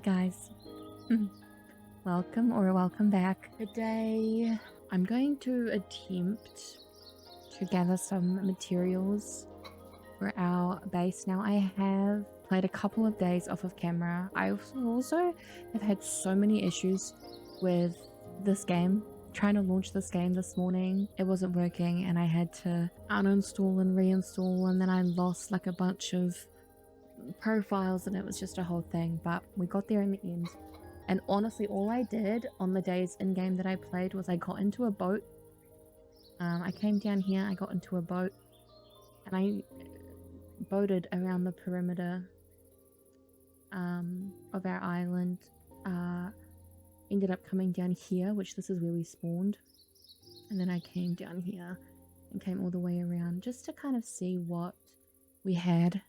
guys. Welcome back. Today I'm going to attempt to gather some materials for our base. Now I have played a couple of days off of camera. I also have had so many issues with this game. Trying to launch this game this morning, it wasn't working and I had to uninstall and reinstall, and then I lost like a bunch of profiles and it was just a whole thing, but we got there in the end. And honestly, all I did on the days in game that I played was I got into a boat. I came down here, I got into a boat and I boated around the perimeter of our island. Ended up coming down here, which this is where we spawned, and then I came down here and came all the way around just to kind of see what we had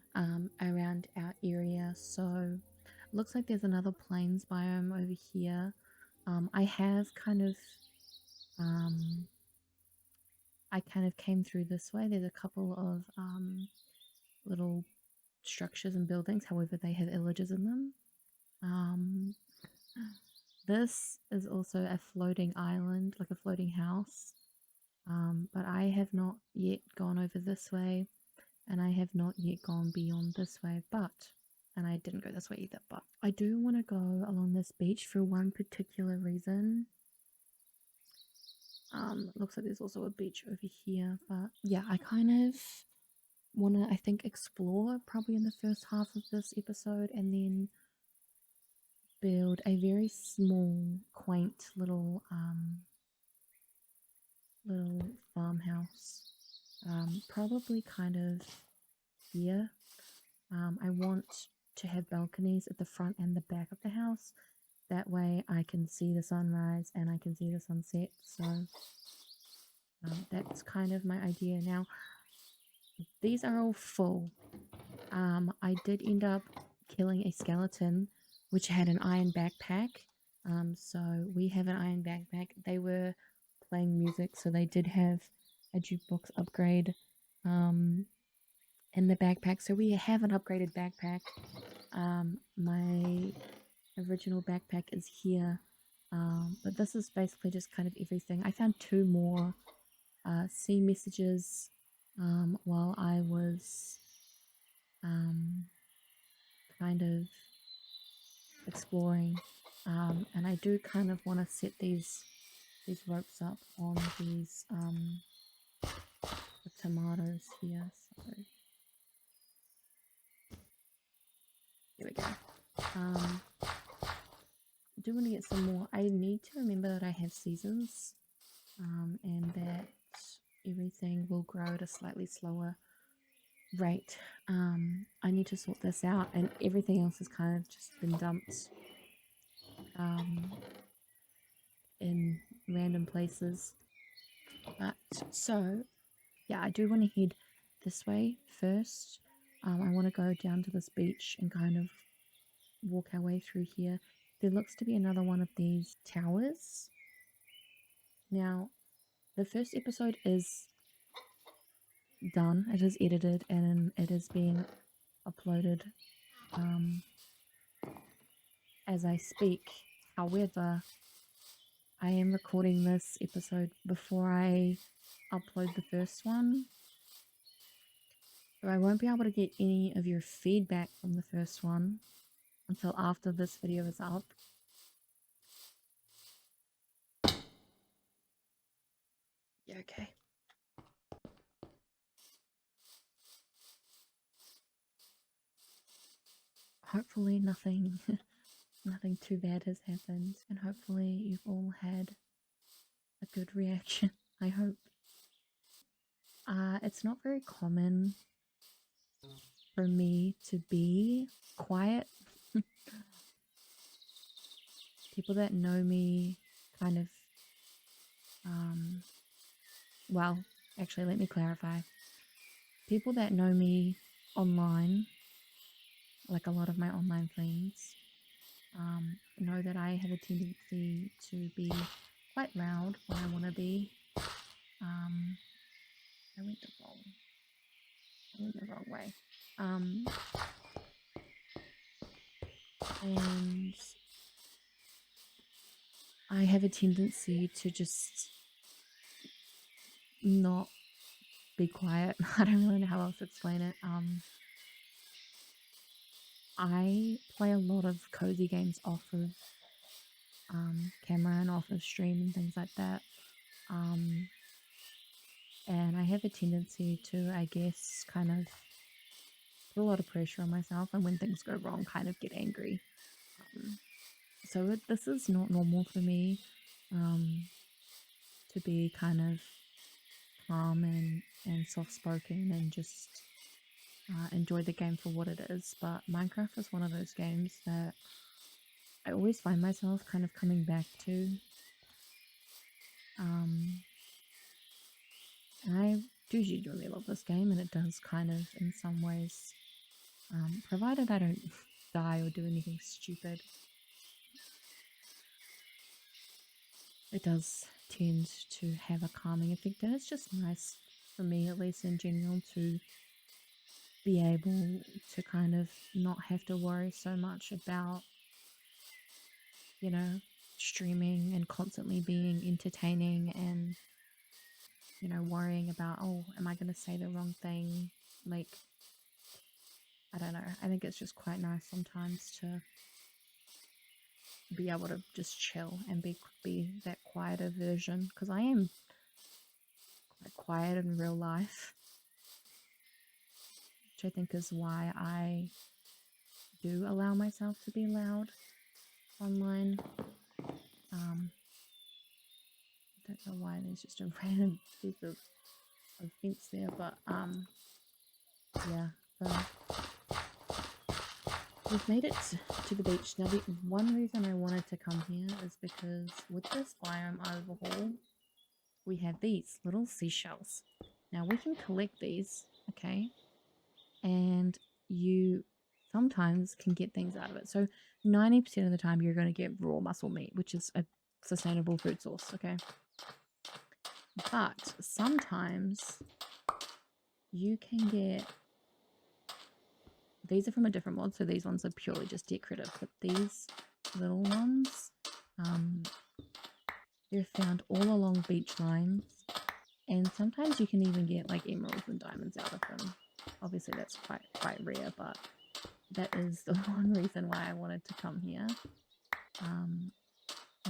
around our area. So looks like there's another plains biome over here. I have kind of I kind of came through this way. There's a couple of little structures and buildings, however they have villages in them. This is also a floating island, like a floating house, but I have not yet gone over this way, and I have not yet gone beyond this way, and I didn't go this way either, but I do want to go along this beach for one particular reason. Looks like there's also a beach over here, but yeah, I kind of want to, I think, explore probably in the first half of this episode, and then build a very small, quaint little farmhouse. Probably kind of here. I want to have balconies at the front and the back of the house. That way I can see the sunrise and I can see the sunset. So that's kind of my idea. Now, these are all full. I did end up killing a skeleton which had an iron backpack. So we have an iron backpack. They were playing music, so they did have a jukebox upgrade in the backpack. So we have an upgraded backpack. My original backpack is here, but this is basically just kind of everything. I found 2 more sea messages while I was kind of exploring, and I do kind of want to set these ropes up on these the tomatoes here. So there we go. I do want to get some more. I need to remember that I have seasons, and that everything will grow at a slightly slower rate. I need to sort this out, and everything else has kind of just been dumped in random places. But so yeah, I do want to head this way first. I want to go down to this beach and kind of walk our way through here. There looks to be another one of these towers. Now, the first episode is done. It is edited and it is being uploaded as I speak. However, I am recording this episode before I upload the first one, so I won't be able to get any of your feedback from the first one until after this video is up. Yeah, okay. Hopefully nothing nothing too bad has happened, and hopefully you've all had a good reaction. I hope. It's not very common for me to be quiet. People that know me kind of well, actually, let me clarify. People that know me online, like a lot of my online friends, know that I have a tendency to be quite loud when I want to be. I went the wrong way. And I have a tendency to just not be quiet. I don't really know how else to explain it. I play a lot of cozy games off of camera and off of stream and things like that. And I have a tendency to, I guess, kind of put a lot of pressure on myself, and when things go wrong, kind of get angry. So this is not normal for me, to be kind of calm and soft-spoken and just enjoy the game for what it is. But Minecraft is one of those games that I always find myself kind of coming back to. And I do genuinely love this game, and it does kind of, in some ways, provided I don't die or do anything stupid, it does tend to have a calming effect, and it's just nice for me, at least in general, to be able to kind of not have to worry so much about, you know, streaming and constantly being entertaining and, you know, worrying about, oh, am I going to say the wrong thing? Like, I don't know. I think it's just quite nice sometimes to be able to just chill and be that quieter version, because I am quite quiet in real life, which I think is why I do allow myself to be loud online. I don't know why there's just a random piece of fence there, but yeah, so we've made it to the beach. Now, the one reason I wanted to come here is because with this biome overhaul, we have these little seashells. Now, we can collect these, okay, and you sometimes can get things out of it. So 90% of the time you're going to get raw muscle meat, which is a sustainable food source, okay? But sometimes you can get, these are from a different mod, so these ones are purely just decorative, but these little ones, they're found all along beach lines, and sometimes you can even get like emeralds and diamonds out of them. Obviously that's quite rare, but that is the one reason why I wanted to come here. And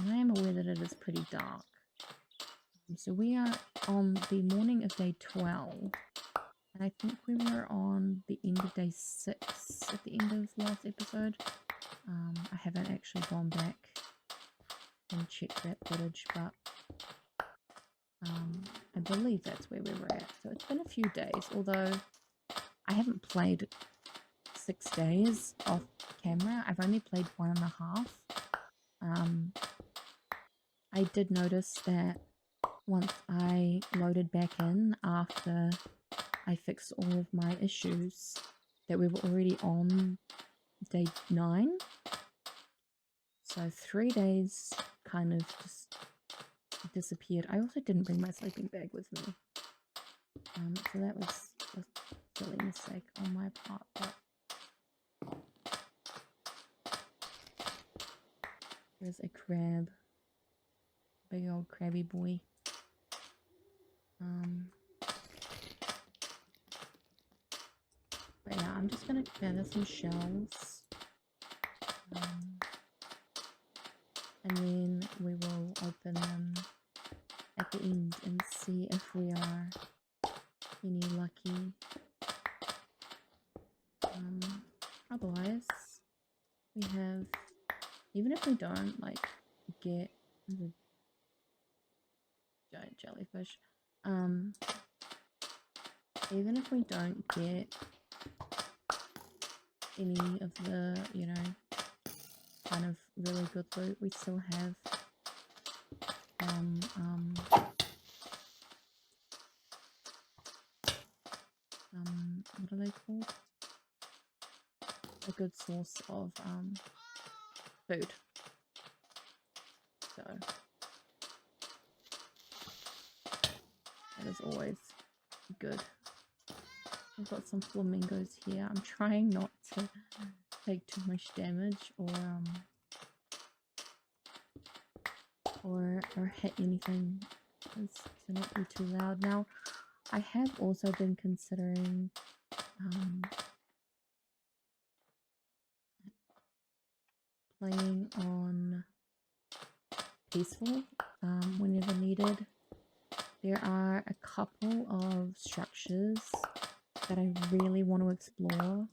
I am aware that it is pretty dark. So we are on the morning of day 12, and I think we were on the end of day 6 at the end of last episode. I haven't actually gone back and checked that footage, but I believe that's where we were at. So it's been a few days, although I haven't played 6 days off camera. I've only played 1.5. I did notice that once I loaded back in after I fixed all of my issues, that we were already on day 9. So 3 days kind of just disappeared. I also didn't bring my sleeping bag with me. So that was a silly mistake on my part, but there's a crab. Big old crabby boy. But yeah, I'm just gonna gather some shells. And then we will open them at the end and see if we are any lucky. Otherwise, we have, even if we don't like get the giant jellyfish, even if we don't get any of the, you know, kind of really good loot, we still have what are they called? A good source of food. So that is always good. We've got some flamingos here. I'm trying not to take too much damage or hit anything. To not be too loud. Now, I have also been considering playing on peaceful whenever needed. There are a couple of structures that I really want to explore,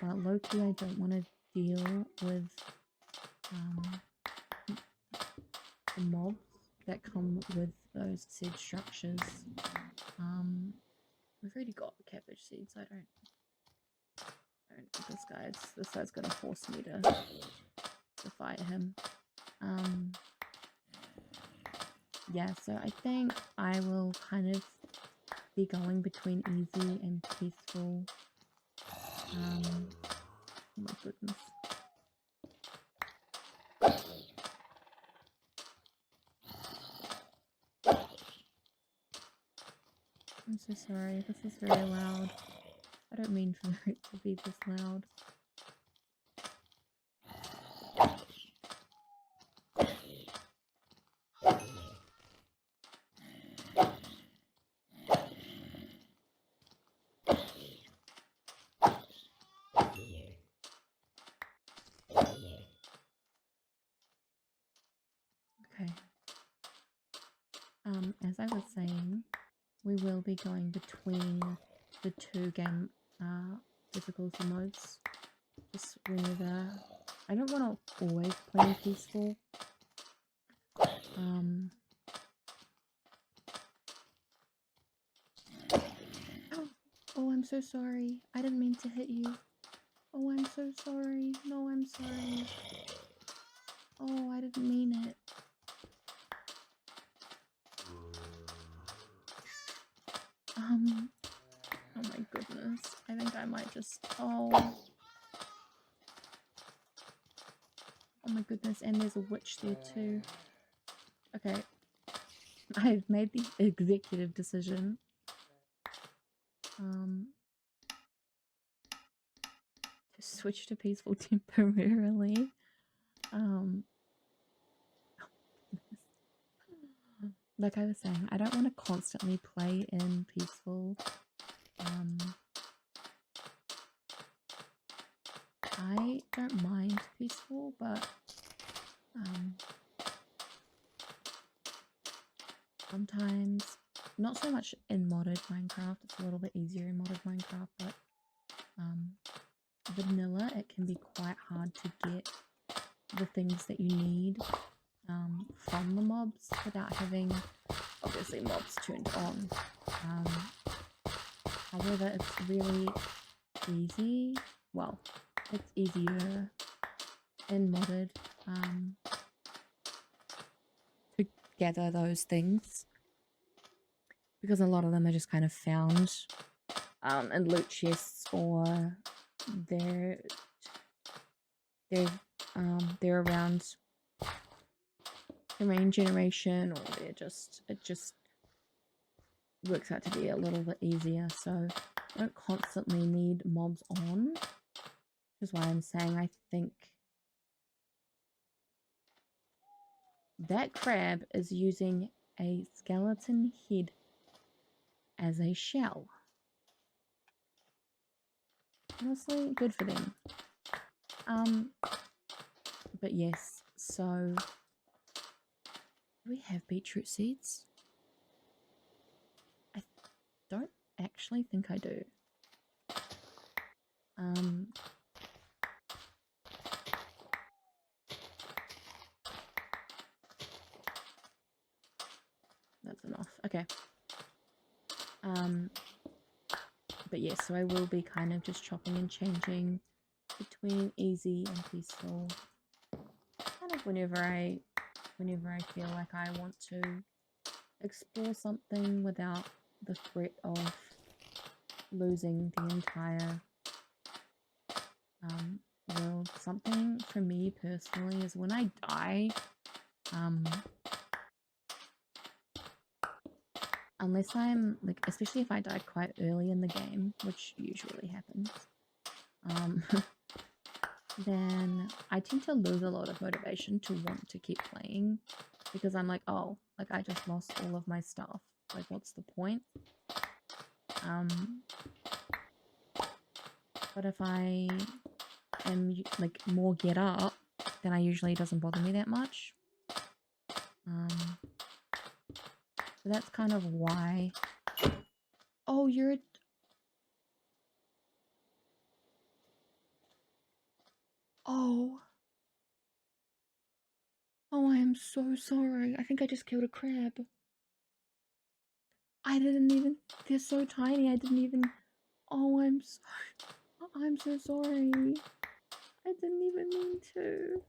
but low-key I don't want to deal with the mobs that come with those said structures. We've already got cabbage seeds. I don't this guy's gonna force me to fight him. Yeah, so I think I will kind of be going between easy and peaceful. Oh my goodness. I'm so sorry, this is very loud. I don't mean for it to be this loud. Okay. As I was saying, we will be going between the two game difficulty modes. Just whenever. I don't want to always play peaceful. Oh, I'm so sorry. I didn't mean to hit you. Oh, I'm so sorry. No, I'm sorry. Oh, I didn't mean it. Oh my goodness. I think I might just, oh my goodness, and there's a witch there too. Okay. I've made the executive decision. To switch to peaceful temporarily. Like I was saying, I don't want to constantly play in peaceful. I don't mind peaceful, but sometimes, not so much in modded Minecraft, it's a little bit easier in modded Minecraft, but vanilla, it can be quite hard to get the things that you need from the mobs without having, obviously, mobs turned on. However, it's really easy. Well, it's easier in modded to gather those things because a lot of them are just kind of found in loot chests, or they're around terrain generation, or it just works out to be a little bit easier. So I don't constantly need mobs on, which is why I'm saying I think that crab is using a skeleton head as a shell. Honestly, good for them. But yes, so do we have beetroot seeds? I don't actually think I do. That's enough. Okay. But yes, so I will be kind of just chopping and changing between easy and peaceful, kind of whenever I feel like I want to explore something without the threat of losing the entire world. Something for me personally is when I die, unless I'm like, especially if I die quite early in the game, which usually happens, then I tend to lose a lot of motivation to want to keep playing because I'm like, oh, like I just lost all of my stuff. Like, what's the point? But if I am like more get up, then I usually doesn't bother me that much. So that's kind of why. Oh, you're. Oh. Oh, I am so sorry. I think I just killed a crab. I didn't even. They're so tiny. I didn't even. Oh, I'm so sorry. I didn't even mean to.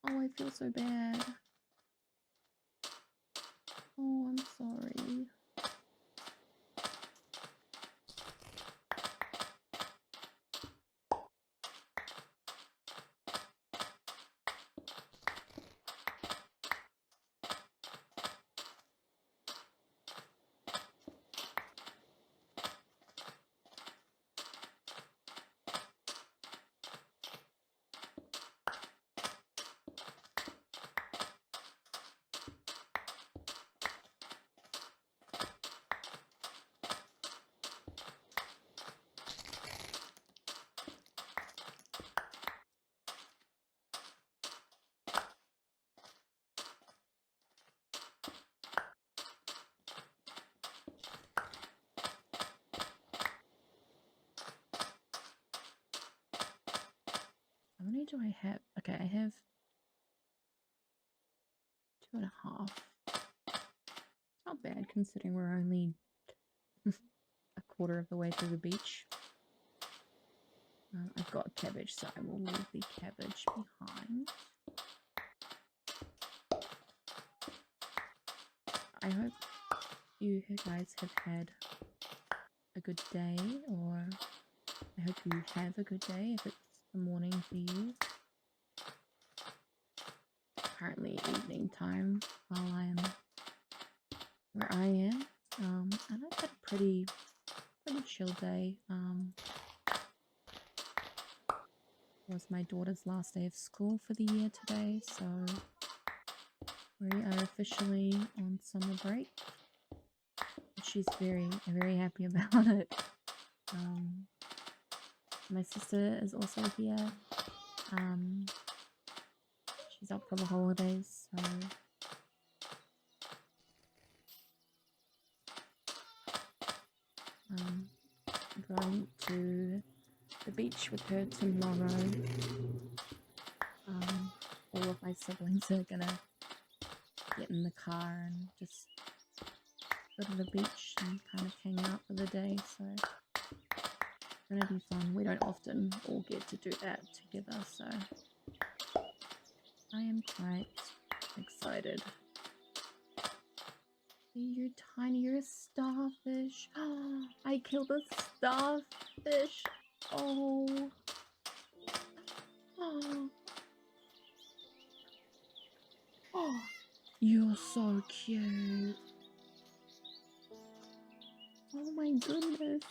Oh, I feel so bad. Oh, I'm sorry. How many do I have? Okay, I have 2.5. It's not bad considering we're only a quarter of the way to the beach. I've got cabbage, so I will leave the cabbage behind. I hope you guys have had a good day, or I hope you have a good day if it's the morning for you. Currently evening time while I'm where I am, and I've had a pretty chill day. Was my daughter's last day of school for the year today, so we are officially on summer break. She's very happy about it. My sister is also here. She's up for the holidays, so I'm going to the beach with her tomorrow. All of my siblings are gonna get in the car and just go to the beach and kind of hang out for the day, so it's gonna be fun. We don't often all get to do that together, so I am quite excited. You're tiny, you're a starfish. I killed a starfish. Oh. Oh. Oh. You're so cute. Oh my goodness.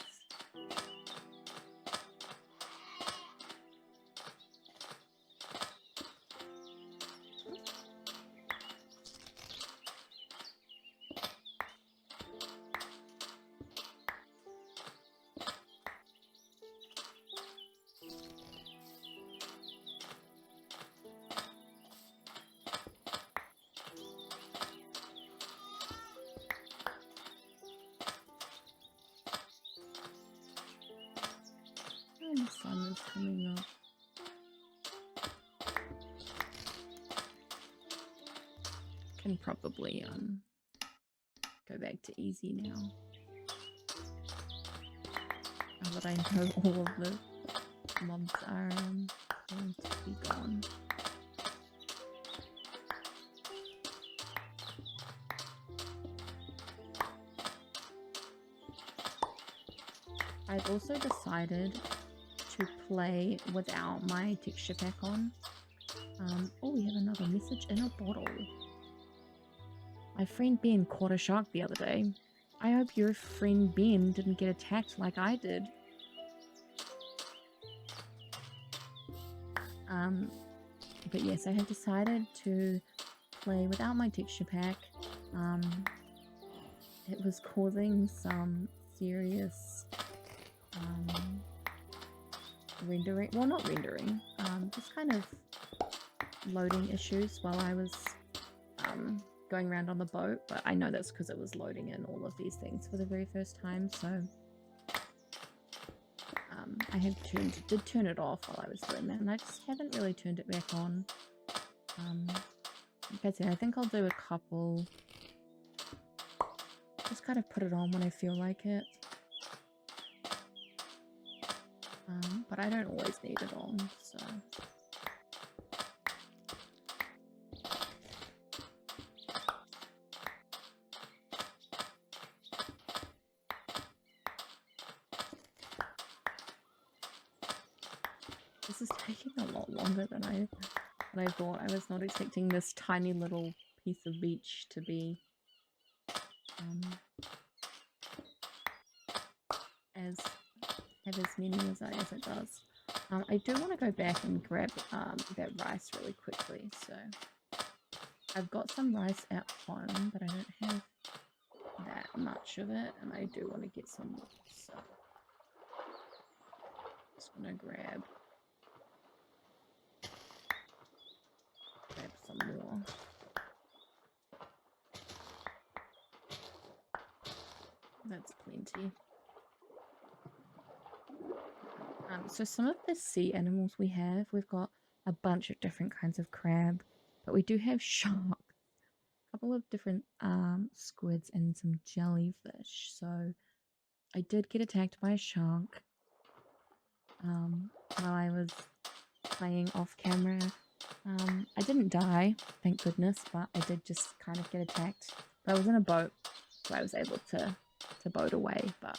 And the sun is coming up. Can probably go back to easy now. Now that I know all of the mobs are going to be gone. I've also decided to play without my texture pack on. Oh, we have another message in a bottle. My friend Ben caught a shark the other day. I hope your friend Ben didn't get attacked like I did. But yes, I had decided to play without my texture pack. It was causing some serious rendering, well, not rendering, just kind of loading issues while I was going around on the boat, but I know that's because it was loading in all of these things for the very first time, so I did turn it off while I was doing that, and I just haven't really turned it back on. Like I said, I think I'll do a couple, just kind of put it on when I feel like it, but I don't always need it on, so... This is taking a lot longer than I thought. I was not expecting this tiny little piece of beach to be have as many as it does. I do want to go back and grab that rice really quickly. So I've got some rice at home, but I don't have that much of it, and I do want to get some more. So just want to grab some more. That's plenty. So some of the sea animals we've got a bunch of different kinds of crab, but we do have sharks, a couple of different squids, and some jellyfish. So I did get attacked by a shark while I was playing off camera. I didn't die, thank goodness, but I did just kind of get attacked. But I was in a boat, so I was able to boat away, but...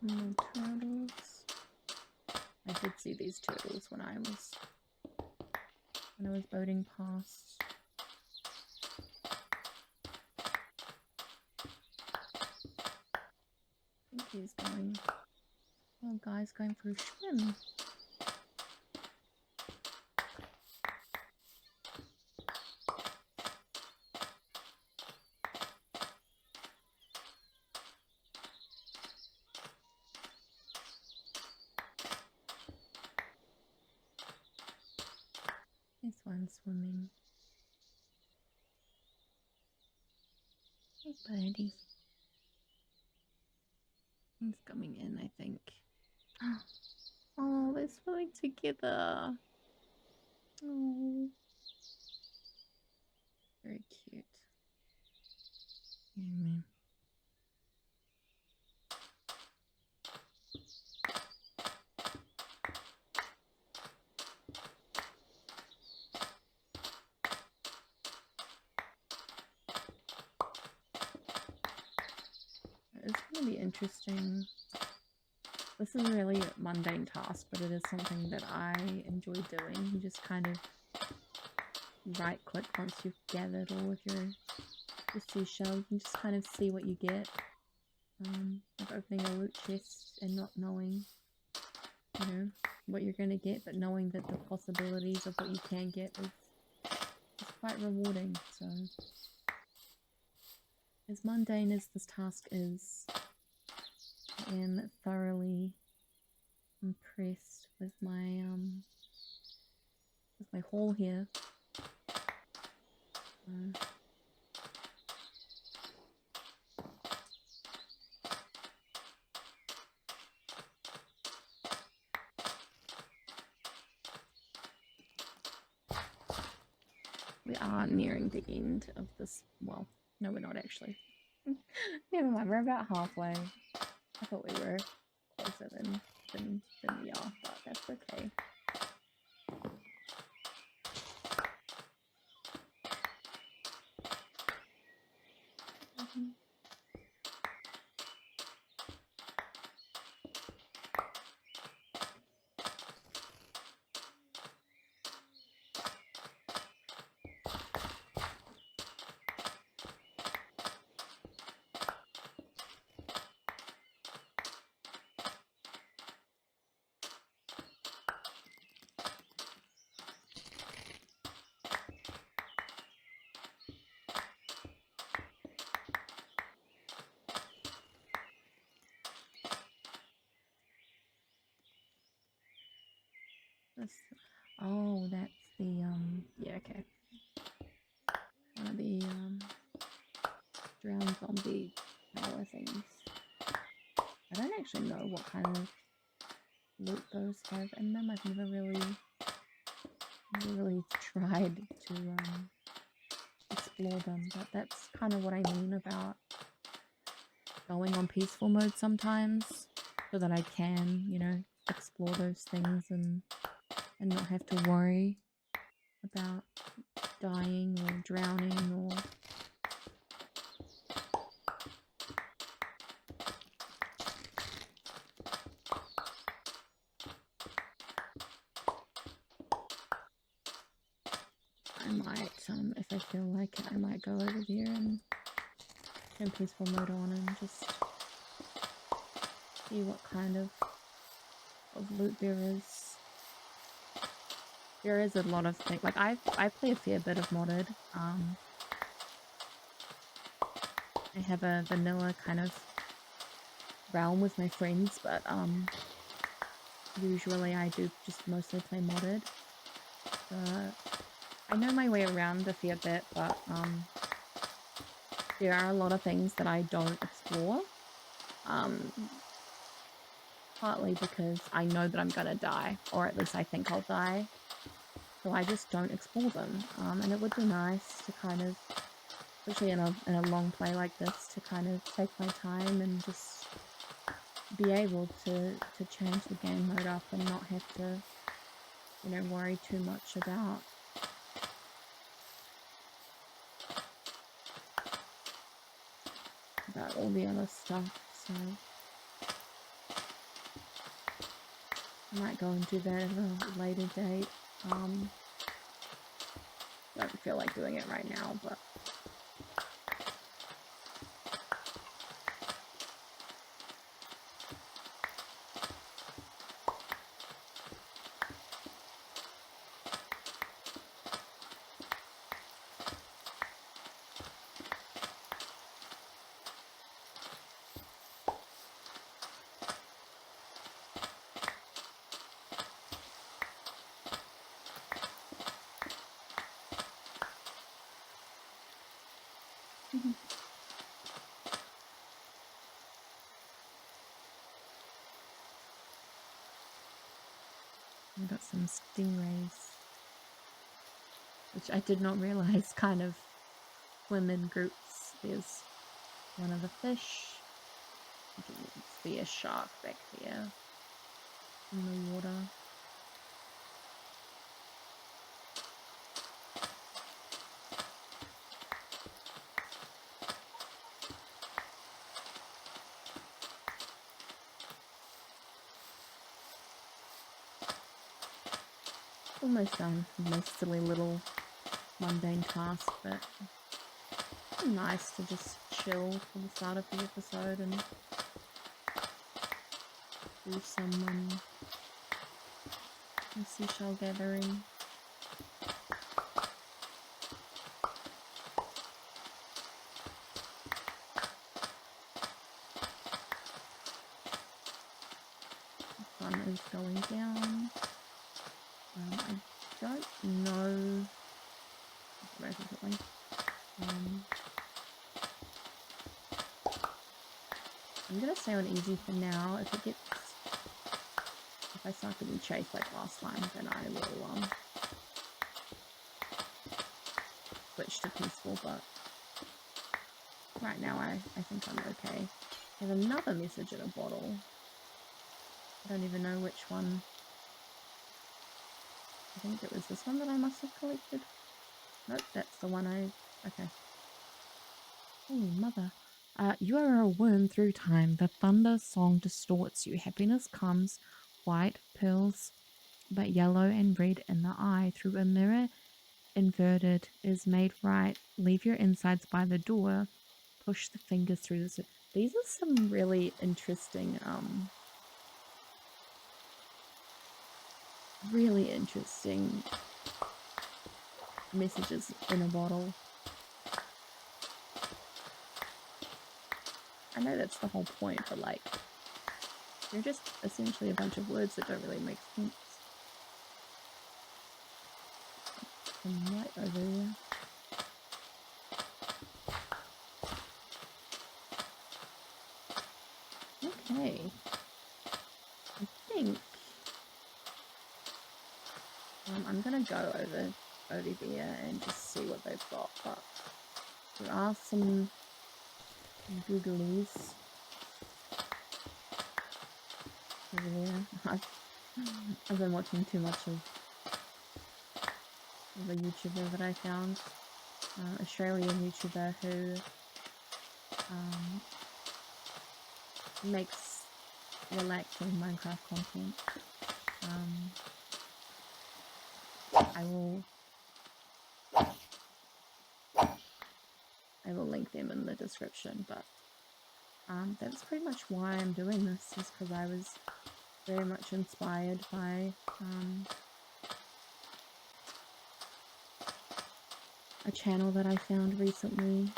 More turtles. I did see these turtles when I was boating past. I think he's going. Oh, guy's going for a swim. This one's swimming. Hey, buddy. He's coming in, I think. Oh, they're swimming together. Oh, very cute. Amen. It's going to be interesting. This is a really mundane task, but it is something that I enjoy doing. You just kind of right click once you've gathered all of your seashells and just kind of see what you get. Like opening a loot chest and not knowing, you know, what you're going to get, but knowing that the possibilities of what you can get is quite rewarding. So, as mundane as this task is, I am thoroughly impressed with my haul here. We are nearing the end of this. Well, no, we're not actually. Never mind, we're about halfway. I thought we were closer than we are, but that's okay. Oh, that's the yeah, okay. One of the drowned zombie power things. I don't actually know what kind of loot those have in them. I've never really tried to explore them, but that's kind of what I mean about going on peaceful mode sometimes, so that I can, you know, explore those things and not have to worry about dying or drowning or I might, if I feel like it, I might go over there and turn peaceful mode on and just see what kind of loot there is. There is a lot of things. Like I play a fair bit of modded. I have a vanilla kind of realm with my friends, but usually I do just mostly play modded. I know my way around a fair bit, but there are a lot of things that I don't explore. Partly because I know that I'm gonna die, or at least I think I'll die. So I just don't explore them. And it would be nice to kind of, especially in a long play like this, to kind of take my time and just be able to change the game mode up and not have to, you know, worry too much about all the other stuff. So I might go and do that at a later date. Don't feel like doing it right now, but I got some stingrays, which I did not realize kind of swim in groups. There's one of the fish. You can see a shark back there in the water. Almost done with my silly little mundane task, but it's nice to just chill for the start of the episode and do some seashell gathering. The sun is going down. I don't know. I'm gonna stay on easy for now. If I start getting chased like last time, then I will switch to peaceful, but right now I think I'm okay. There's another message in a bottle. I don't even know which one. I think it was this one that I must have collected. Nope, that's the one okay. Oh, mother. You are a worm through time. The thunder song distorts you. Happiness comes, white pearls, but yellow and red in the eye. Through a mirror inverted is made right. Leave your insides by the door. Push the fingers through the... These are some really interesting, messages in a bottle. I know that's the whole point, but like, they're just essentially a bunch of words that don't really make sense. I'm right over there. Okay. I think I'm gonna go over there and just see what they've got, but there are some googlies over there. I've been watching too much of a YouTuber that I found, Australian YouTuber who makes relaxing Minecraft content. I will link them in the description, but that's pretty much why I'm doing this, is because I was very much inspired by a channel that I found recently.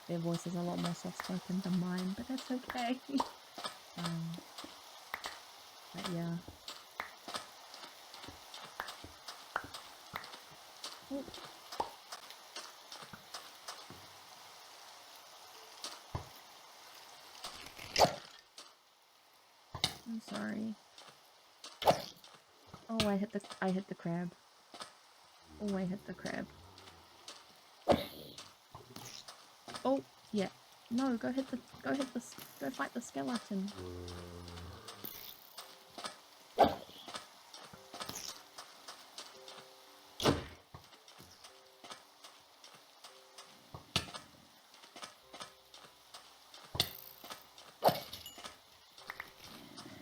Their voice is a lot more soft-spoken than mine, but that's okay. But yeah. Oh. I'm sorry. Oh, I hit the crab. Oh, I hit the crab. Oh, yeah. No, go fight the skeleton.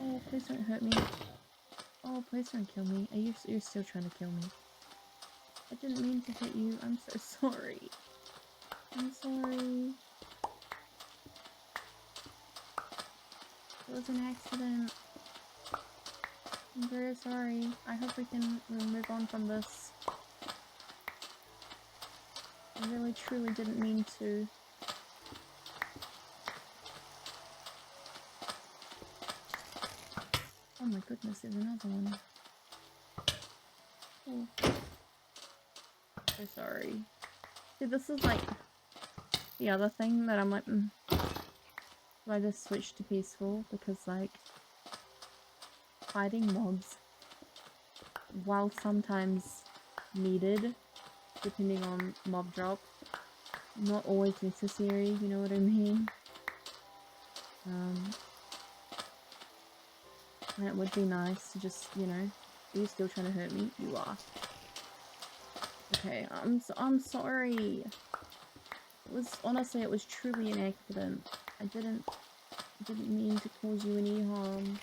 Oh, please don't hurt me. Oh, please don't kill me. You're still trying to kill me. I didn't mean to hit you. I'm so sorry. I'm sorry. It was an accident. I'm very sorry. I hope we can move on from this. I really truly didn't mean to. Oh my goodness, there's another one. Oh. So sorry. See, this is like the other thing that I'm like, do I just switch to peaceful? Because like, fighting mobs, while sometimes needed, depending on mob drop, not always necessary, you know what I mean? And it would be nice to just, you know, are you still trying to hurt me? You are. Okay, I'm sorry. It was truly an accident. I didn't mean to cause you any harm.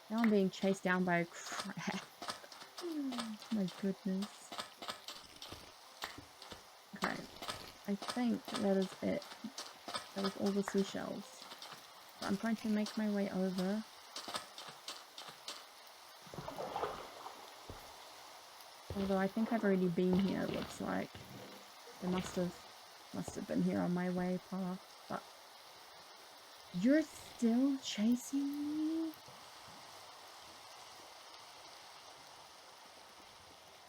Now I'm being chased down by a crab. My goodness. Okay, I think that is it. That was all the seashells. So I'm going to make my way over. Although I think I've already been here, it looks like. They must have been here on my way path, but you're still chasing me?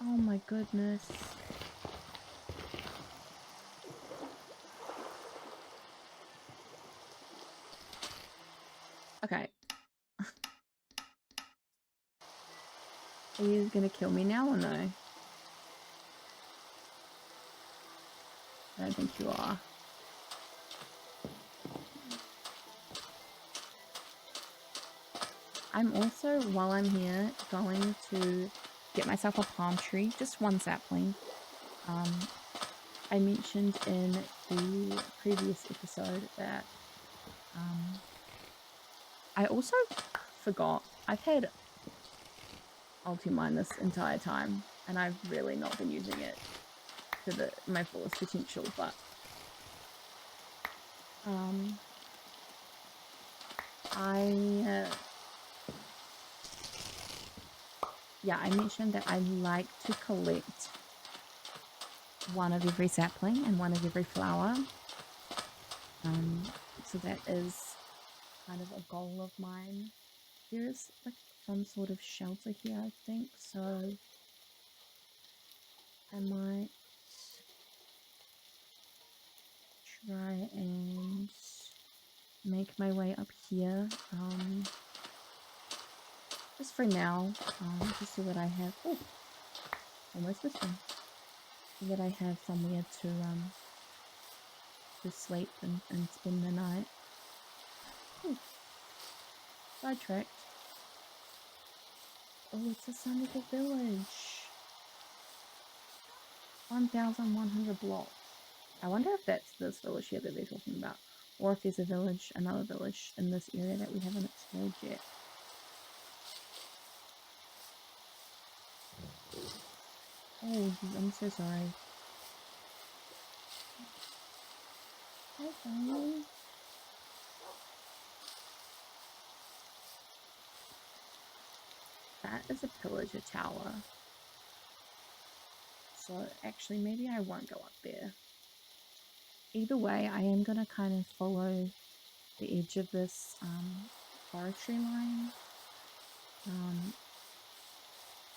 Oh my goodness. Okay. Are you gonna kill me now or no? I don't think you are. I'm also, while I'm here, going to get myself a palm tree, just one sapling. I mentioned in the previous episode that I also forgot I've had Ultimine this entire time, and I've really not been using it to my fullest potential, but I mentioned that I like to collect one of every sapling and one of every flower. So that is kind of a goal of mine. There is like some sort of shelter here, I think, so I might try and make my way up here, just for now, just so that I have, oh, almost this one, so that I have somewhere to sleep and spend the night. Ooh. Sidetracked. Oh, it's a Sunnyville village. 1,100 blocks. I wonder if that's this village here that they're talking about, or if there's a village, another village in this area that we haven't explored yet. Oh, I'm so sorry. Hi, family. That is a pillager tower. So actually, maybe I won't go up there. Either way, I am going to kind of follow the edge of this forestry line.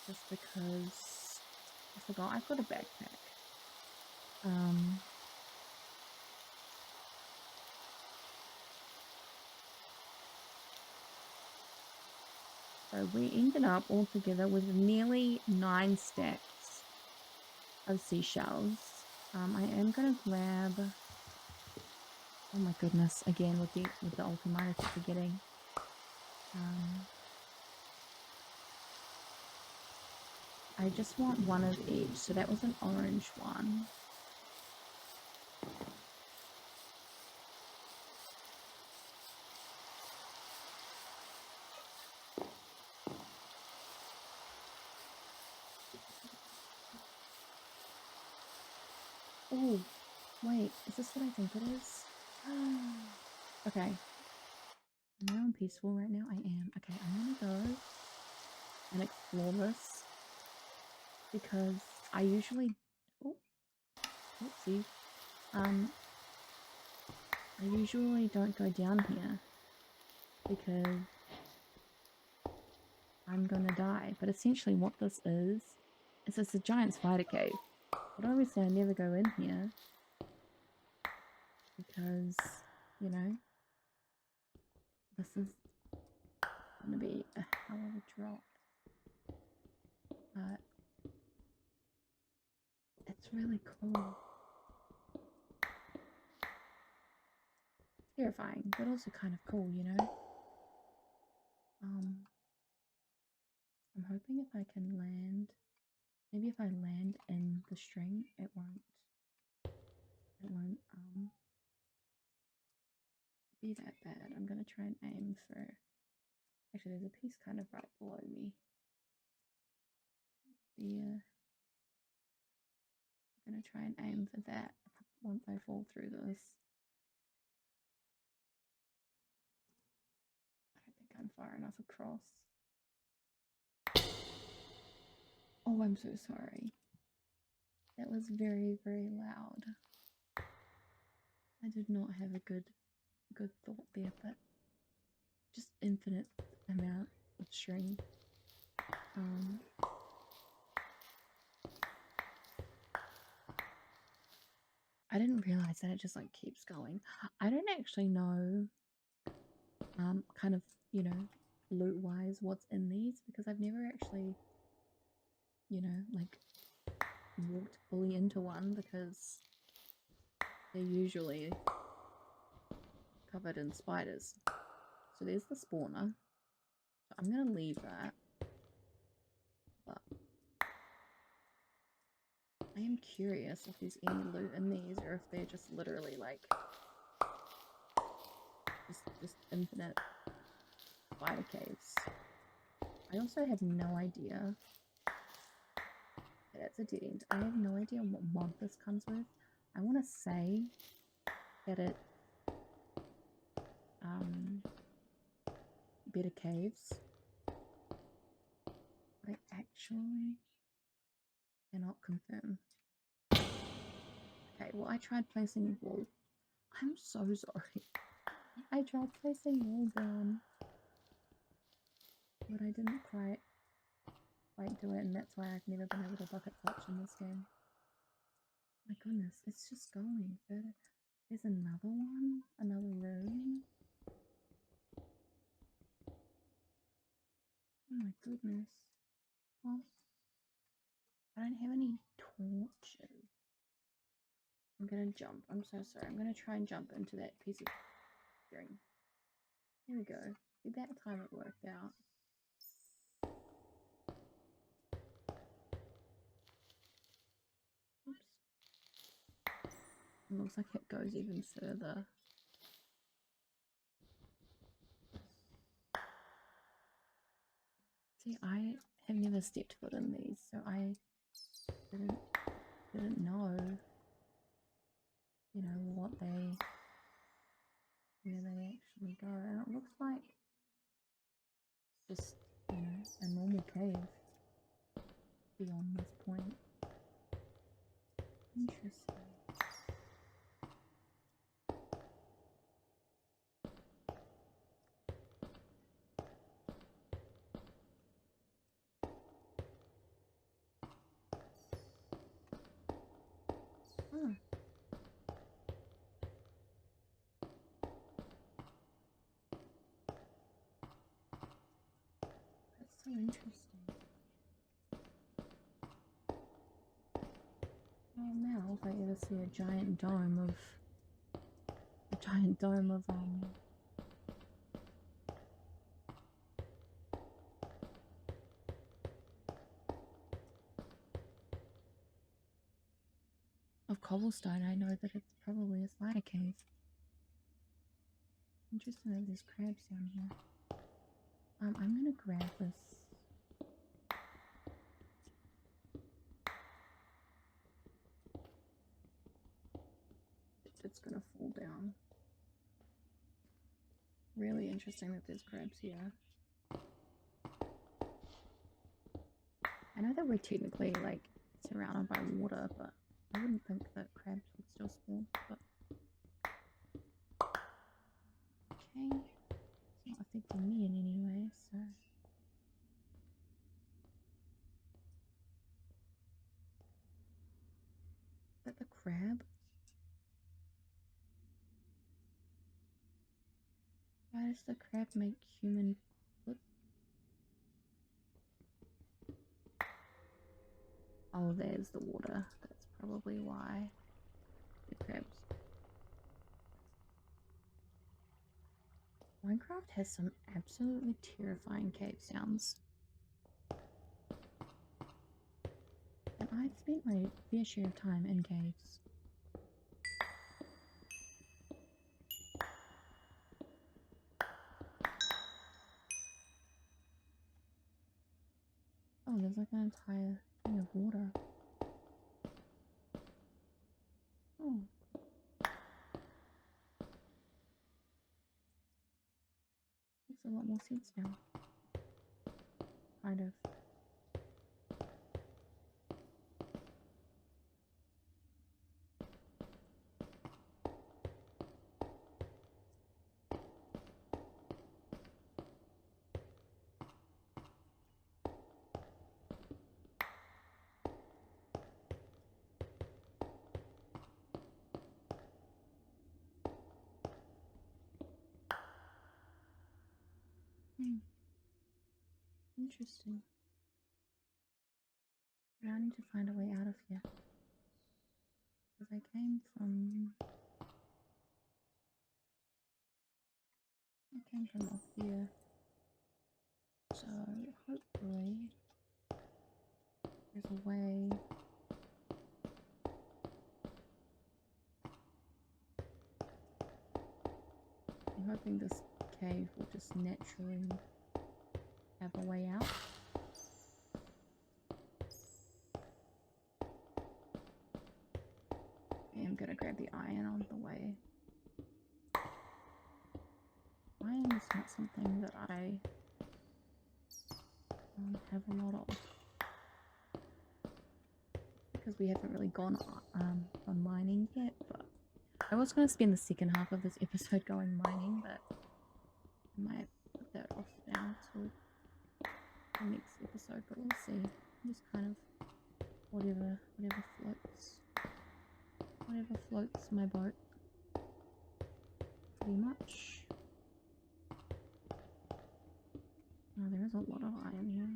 Just because I forgot I've got a backpack. So we ended up all together with nearly 9 stacks of seashells. I am gonna grab, oh my goodness, again with the ultimate, I keep forgetting. I just want one of each, so that was an orange one. Oh, wait, is this what I think it is? Okay. Am I on peaceful right now? I am. Okay, I'm gonna go and explore this because I usually, oopsie, I usually don't go down here because I'm gonna die. But essentially what this is it's a giant spider cave. But obviously I never go in here because, you know, this is gonna be a hell of a drop. But it's really cool. Terrifying, but also kind of cool, you know? I'm hoping if I can land, maybe if I land in the string, it won't be that bad. I'm gonna try and aim for, actually there's a piece kind of right below me. I'm gonna try and aim for that once I fall through this. I don't think I'm far enough across. Oh, I'm so sorry. That was very, very loud. I did not have a good thought there, but just infinite amount of string. I didn't realize that it just like keeps going. I don't actually know kind of, you know, loot wise what's in these because I've never actually, you know, like walked fully into one because they're usually covered in spiders. So there's the spawner. So I'm gonna leave that. But I am I'm curious if there's any loot in these or if they're just literally like just infinite spider caves. I also have no idea. That's a dead end. I have no idea what mod this comes with. I want to say that it better caves. But I actually cannot confirm. Okay, well I tried placing wool. I'm so sorry. I tried placing wool down, but I didn't quite do it, and that's why I've never been able to bucket touch in this game. My goodness, it's just going further. There's another one, another room. Oh my goodness. Well, I don't have any torches. I'm gonna jump. I'm so sorry. I'm gonna try and jump into that piece of string. Here we go. That time it worked out. Oops. It looks like it goes even further. See, I have never stepped foot in these, so I didn't know, you know, where they actually go. And it looks like just, you know, a normal cave beyond this point. Interesting. Huh. That's so interesting. Oh now if I ever see a giant dome of cobblestone, I know that it's probably a spider cave. Interesting that there's crabs down here. I'm gonna grab this. It's gonna fall down. Really interesting that there's crabs here. I know that we're technically like surrounded by water, but I wouldn't think that crabs would still spawn. But okay, it's not affecting me in any way, so. But the crab? Why does the crab make human foot? Oh, there's the water. That's probably why the crabs. Minecraft has some absolutely terrifying cave sounds. And I've spent my fair share of time in caves. Oh, there's like an entire thing of water. Oh. Makes a lot more sense now. Kind of. Interesting. Now I need to find a way out of here. Because I came from up here. So hopefully there's a way hoping this cave will just naturally have a way out. I'm gonna grab the iron on the way. Iron is not something that I have a lot of, because we haven't really gone on mining yet. But I was going to spend the second half of this episode going mining, but I might put that off now till the next episode. But we'll see. Just kind of whatever floats my boat, pretty much. Oh, there is a lot of iron here.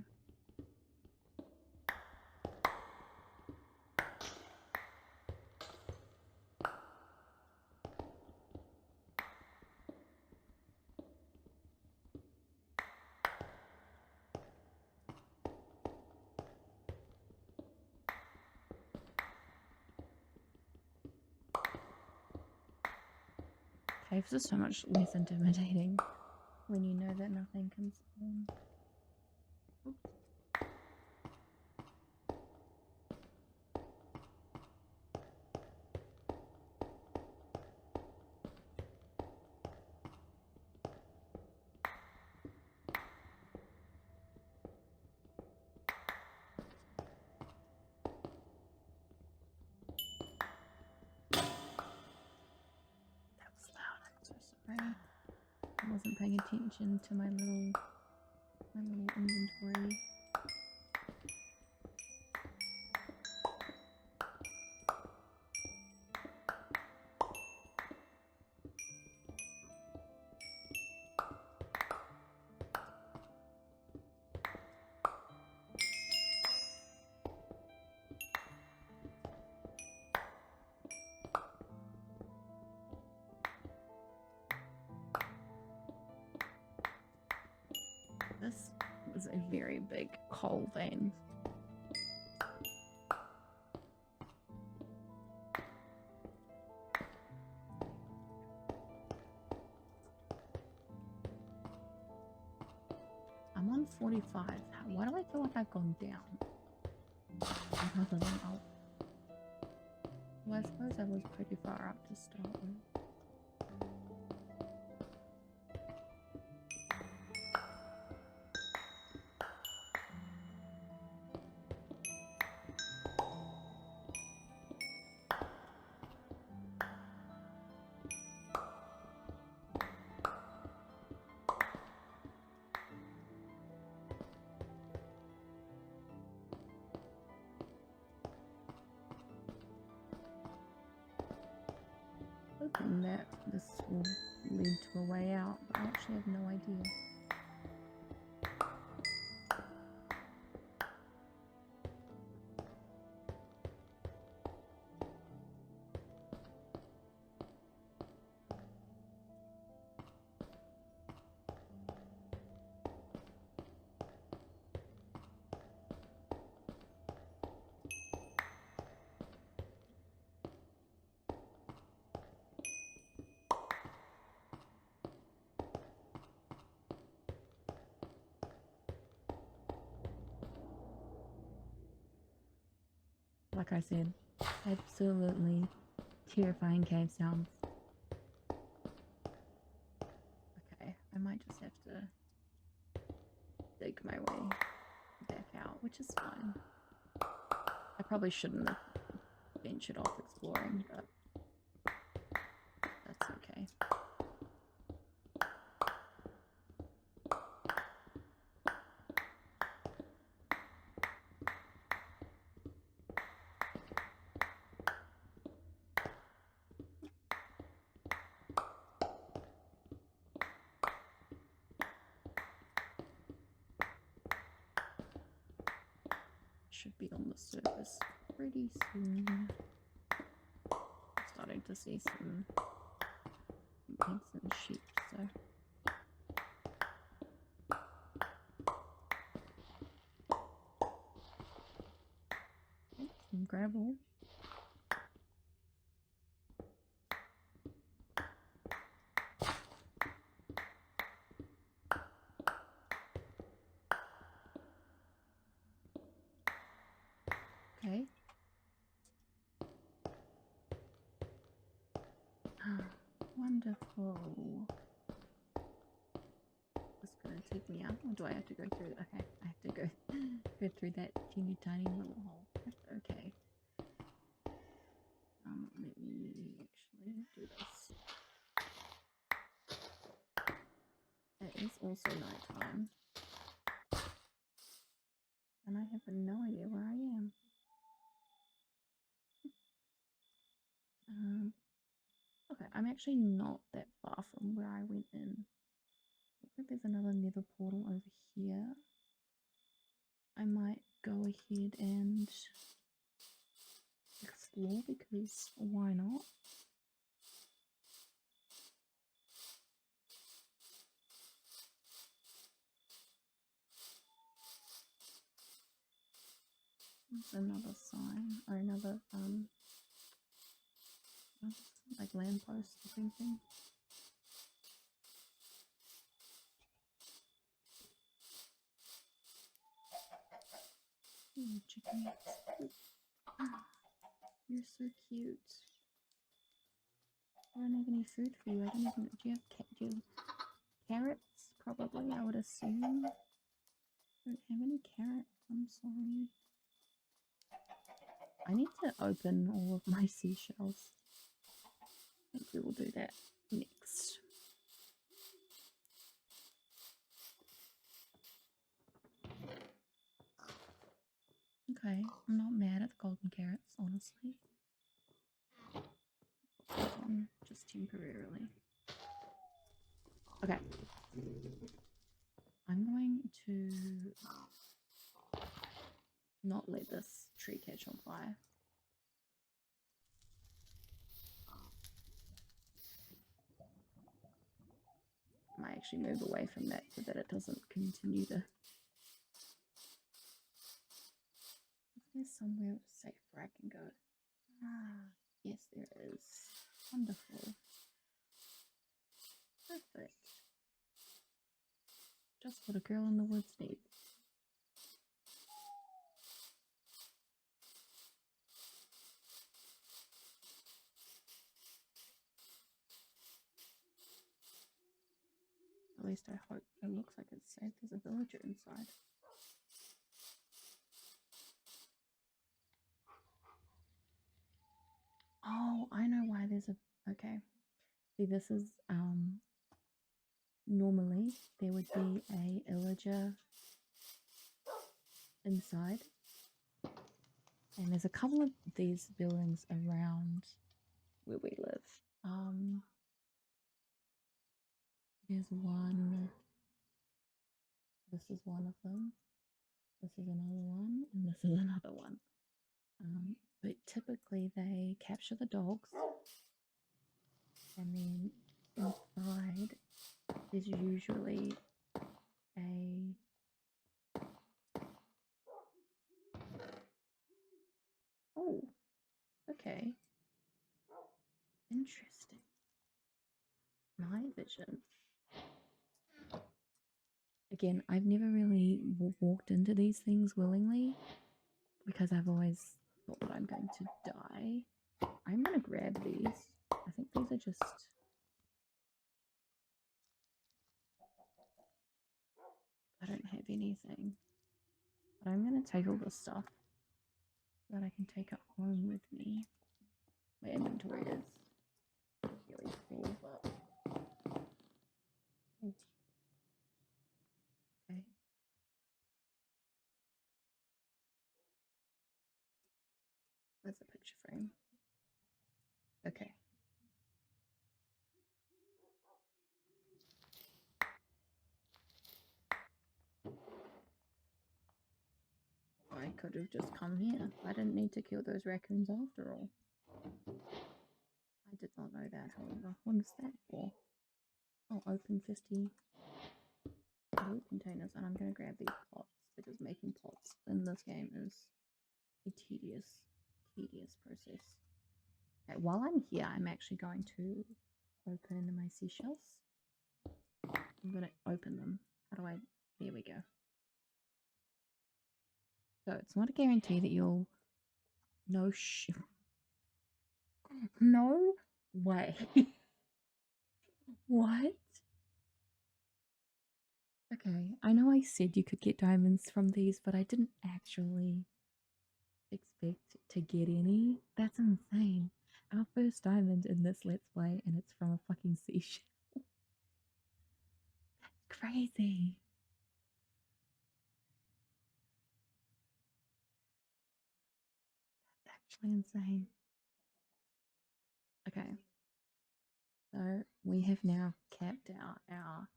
Caves are so much less intimidating when you know that nothing can spawn. Oops. That was loud, I'm so sorry. I wasn't paying attention to my little inventory. This was a very big coal vein. I'm on 45. Why do I feel like I've gone down rather than up? Well, I suppose I was pretty far up to start with. Hoping that this will lead to a way out, but I actually have no idea. Like I said, absolutely terrifying cave sounds. Okay, I might just have to dig my way back out, which is fine. I probably shouldn't have ventured off exploring, but that's okay. Should be on the surface pretty soon. I'm starting to see some pigs and sheep, so some gravel. Okay. Wonderful. It's gonna take me out, or do I have to go through? Okay, I have to go through that teeny tiny little hole. Okay. Let me actually do this. It is also nighttime, and I have no idea where I am. Okay, I'm actually not that far from where I went in. Looks like there's another nether portal over here. I might go ahead and explore because why not? There's another sign or another like lamppost looking thing. Chicken. You're so cute. I don't have any food for you. I don't even. Do you have carrots? Probably, I would assume. I don't have any carrots. I'm sorry. I need to open all of my seashells. I think we will do that next. Okay, I'm not mad at the golden carrots, honestly. Just temporarily. Okay. I'm going to not let this tree catch on fire. I might actually move away from that so that it doesn't continue to. Is there somewhere safe where I can go? Ah, yes, there is. Wonderful. Perfect. Just what a girl in the woods needs. At least I hope. It looks like it's safe. There's a villager inside. Oh, I know why there's a. Okay. See, this is normally there would be a villager inside, and there's a couple of these buildings around where we live. There's one. This is one of them. This is another one, and this is another one. But typically they capture the dogs, and then inside there's usually a oh, okay, interesting. Night vision. Again, I've never really walked into these things willingly because I've always thought that I'm going to die. I'm gonna grab these. I think these are just. I don't have anything. But I'm gonna take all this stuff so that I can take it home with me. My inventory is really full, but. Oh. Okay. That's a picture frame. Okay. I could have just come here. I didn't need to kill those raccoons after all. I did not know that, however. What is that for? I'll open 50 loot containers, and I'm going to grab these pots because making pots in this game is a tedious process. Okay, while I'm here, I'm actually going to open my seashells. I'm going to open them. How do I? There we go. So it's not a guarantee that you'll No no way. What? Okay, I know I said you could get diamonds from these, but I didn't actually expect to get any. That's insane. Our first diamond in this Let's Play, and it's from a fucking seashell. Crazy. That's actually insane. Okay, so we have now capped out our.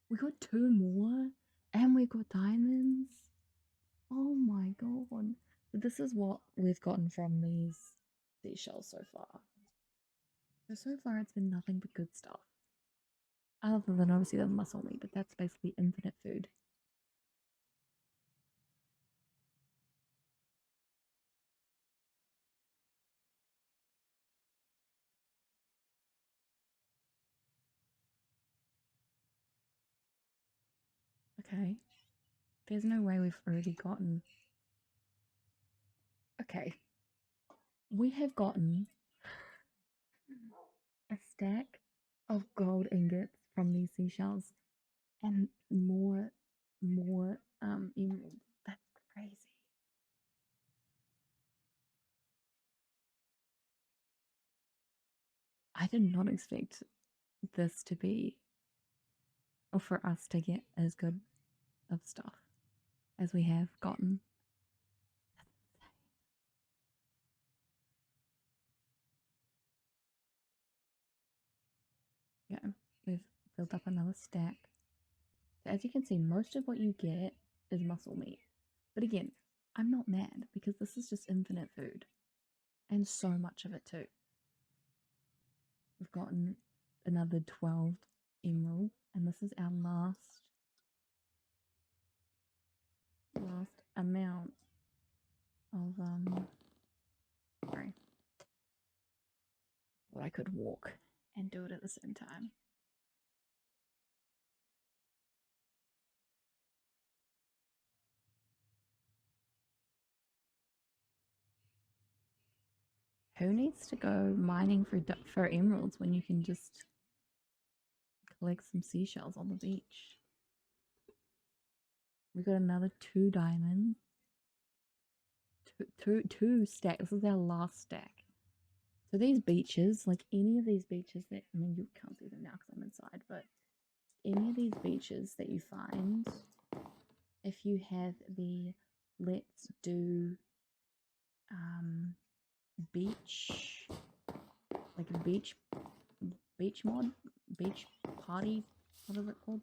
We got two more, and we got diamonds. Oh my god. So this is what we've gotten from these seashells so far. So far it's been nothing but good stuff. Other than obviously the muscle meat, but that's basically infinite food. Okay. There's no way we've already gotten. Okay. We have gotten a stack of gold ingots from these seashells and more emeralds. That's crazy. I did not expect this to be, or for us to get as good of stuff as we have gotten. Yeah, we've built up another stack. So as you can see, most of what you get is muscle meat. But again, I'm not mad because this is just infinite food. And so much of it too. We've gotten another 12 emerald, and this is our last amount of sorry. But I could walk and do it at the same time. Who needs to go mining for emeralds when you can just collect some seashells on the beach? We got another 2 diamonds. Two stack. This is our last stack. So these beaches, like any of these beaches that I mean, you can't see them now because I'm inside, but any of these beaches that you find, if you have the let's do beach, like a beach mod, beach party, what is it called?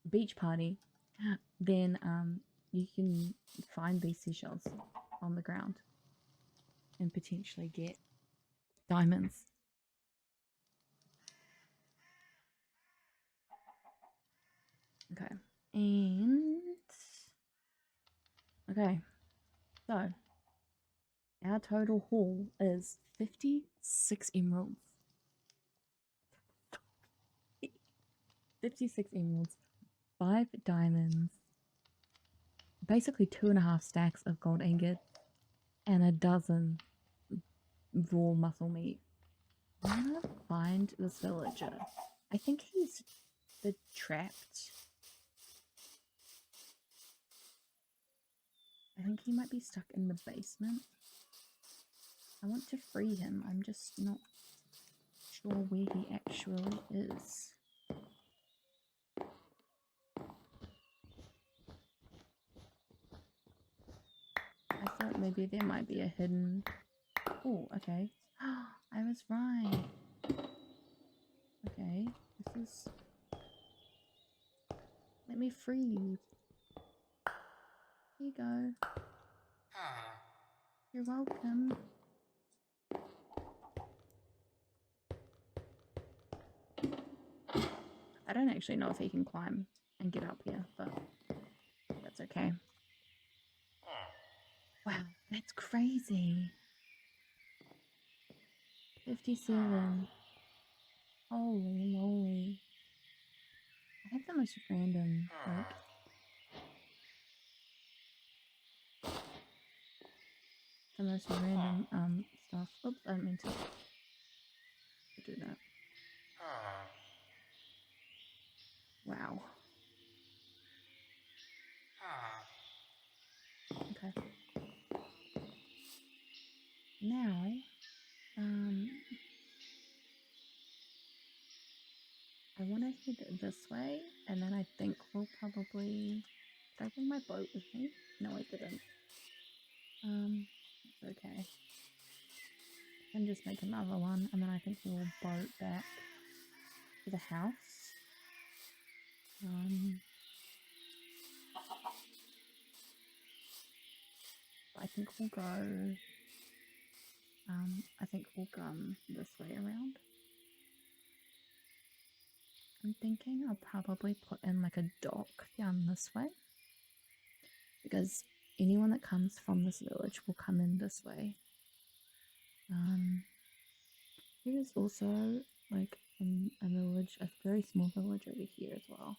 Beach party, then you can find these seashells on the ground and potentially get diamonds. Okay. And okay. So our total haul is 56 emeralds. 56 emeralds, 5 diamonds, basically 2.5 stacks of gold ingots, and a dozen raw muscle meat. I'm gonna find this villager. I think he's the trapped. I think he might be stuck in the basement. I want to free him. I'm just not sure where he actually is. I thought maybe there might be a hidden. Oh, okay. I was right. Okay, this is. Let me free you. Here you go. You're welcome. I don't actually know if he can climb and get up here, but that's okay. Wow, that's crazy. 57. Holy moly. I have the most random, like. the most random stuff. Oops, I didn't mean to do that. Wow. Okay. Now, I want to head this way, and then I think we'll probably... Did I bring my boat with me? No, I didn't. It's okay. I can just make another one, and then I think we'll boat back to the house. I think we'll go... I think we'll come this way around. I'm thinking I'll probably put in like a dock down this way, because anyone that comes from this village will come in this way. There's also like a village, a very small village over here as well,